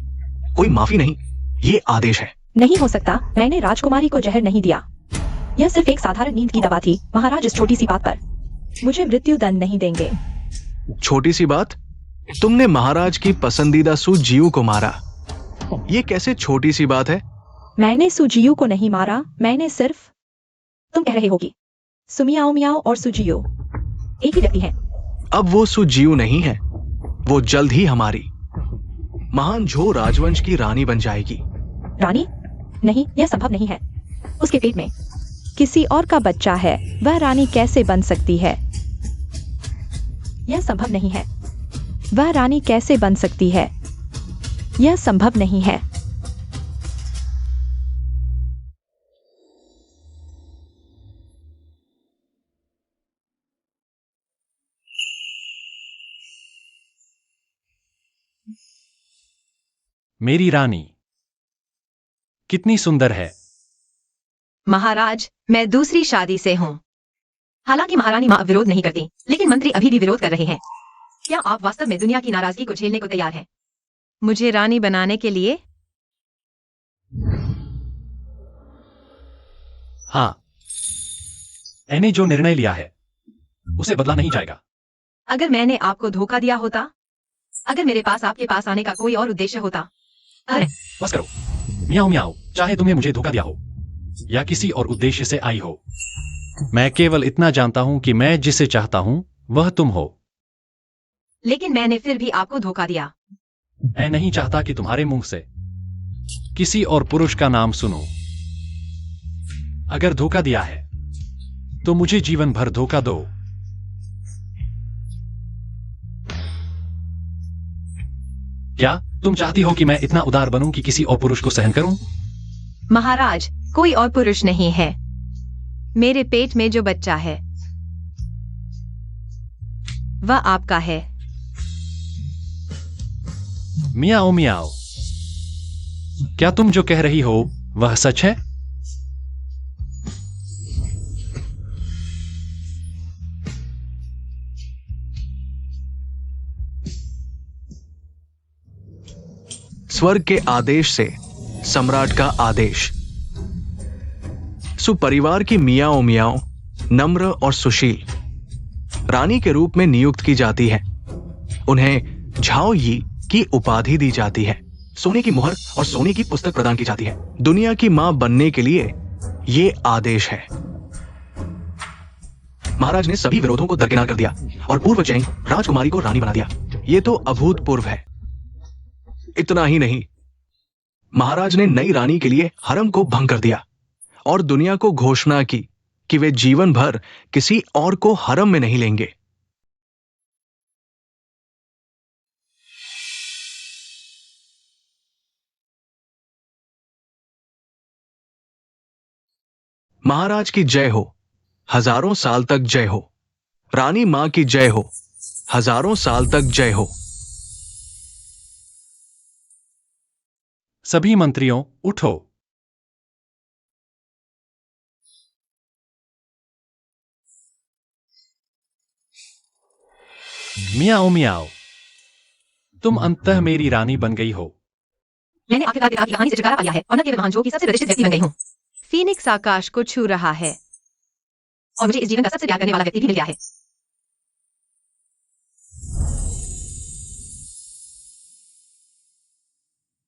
कोई माफी नहीं, ये आदेश है। नहीं हो सकता। मैंने राजकुमारी को जहर नहीं दिया। यह सिर्फ एक साधारण नींद की दवा थी। महाराज, इस छोटी सी बात पर मुझे मृत्यु दंड नहीं देंगे। छोटी सी बात? तुमने महाराज की पसंदीदा सुजियू को मारा। ये कैसे छोटी सी बात है? मैंने सुजियो को नहीं मारा। मैंने सिर्फ, तुम कह रहे हो कि सुमियाओ मियाओ और सुजियो एक ही व्यक्ति है। अब वो सुजियू नहीं है। वो जल्द ही हमारी महान झो राजवंश की रानी बन जाएगी। रानी? नहीं, यह संभव नहीं है। उसके पेट में किसी और का बच्चा है। वह रानी कैसे बन सकती है? यह संभव नहीं है। वह रानी कैसे बन सकती है? यह संभव नहीं है। मेरी रानी कितनी सुंदर है। महाराज, मैं दूसरी शादी से हूँ। हालांकि महारानी मां विरोध नहीं करती, लेकिन मंत्री अभी भी विरोध कर रहे हैं। क्या आप वास्तव में दुनिया की नाराजगी को झेलने को तैयार हैं? मुझे रानी बनाने के लिए? हाँ, मैंने जो निर्णय लिया है उसे बदला नहीं जाएगा। अगर मैंने आपको धोखा दिया होता, अगर मेरे पास आपके पास आने का कोई और उद्देश्य होता। अरे बस करो। म्याओ म्याओ, चाहे तुमने मुझे धोखा दिया हो या किसी और उद्देश्य से आई हो, मैं केवल इतना जानता हूं कि मैं जिसे चाहता हूं वह तुम हो। लेकिन मैंने फिर भी आपको धोखा दिया। मैं नहीं चाहता कि तुम्हारे मुंह से किसी और पुरुष का नाम सुनो। अगर धोखा दिया है तो मुझे जीवन भर धोखा दो। क्या तुम चाहती हो कि मैं इतना उदार बनूं कि किसी और पुरुष को सहन करूं? महाराज, कोई और पुरुष नहीं है। मेरे पेट में जो बच्चा है वह आपका है। मियाओ मियाओ, क्या तुम जो कह रही हो वह सच है? स्वर्ग के आदेश से सम्राट का आदेश। सुपरिवार की मियाओ मियाओ नम्र और सुशील रानी के रूप में नियुक्त की जाती है। उन्हें झाओ यी की उपाधि दी जाती है। सोने की मुहर और सोने की पुस्तक प्रदान की जाती है। दुनिया की मां बनने के लिए यह आदेश है। महाराज ने सभी विरोधों को दरकिनार कर दिया और पूर्वजयी राजकुमारी को रानी बना दिया। ये तो अभूतपूर्व है। इतना ही नहीं, महाराज ने नई रानी के लिए हरम को भंग कर दिया और दुनिया को घोषणा की कि वे जीवन भर किसी और को हरम में नहीं लेंगे। महाराज की जय हो, हजारों साल तक जय हो। रानी मां की जय हो, हजारों साल तक जय हो। सभी मंत्रियों उठो। मियाओ मियाओ, तुम अंततः मेरी रानी बन गई हो। मैंने आखिरकार पिता की कहानी से छुटकारा पा लिया है और न केवल महान जो की सबसे प्रतिष्ठित व्यक्ति बन गई हूँ। फीनिक्स आकाश को छू रहा है। और मुझे इस जीवन का सबसे प्यार करने वाला व्यक्ति भी मिल गया है।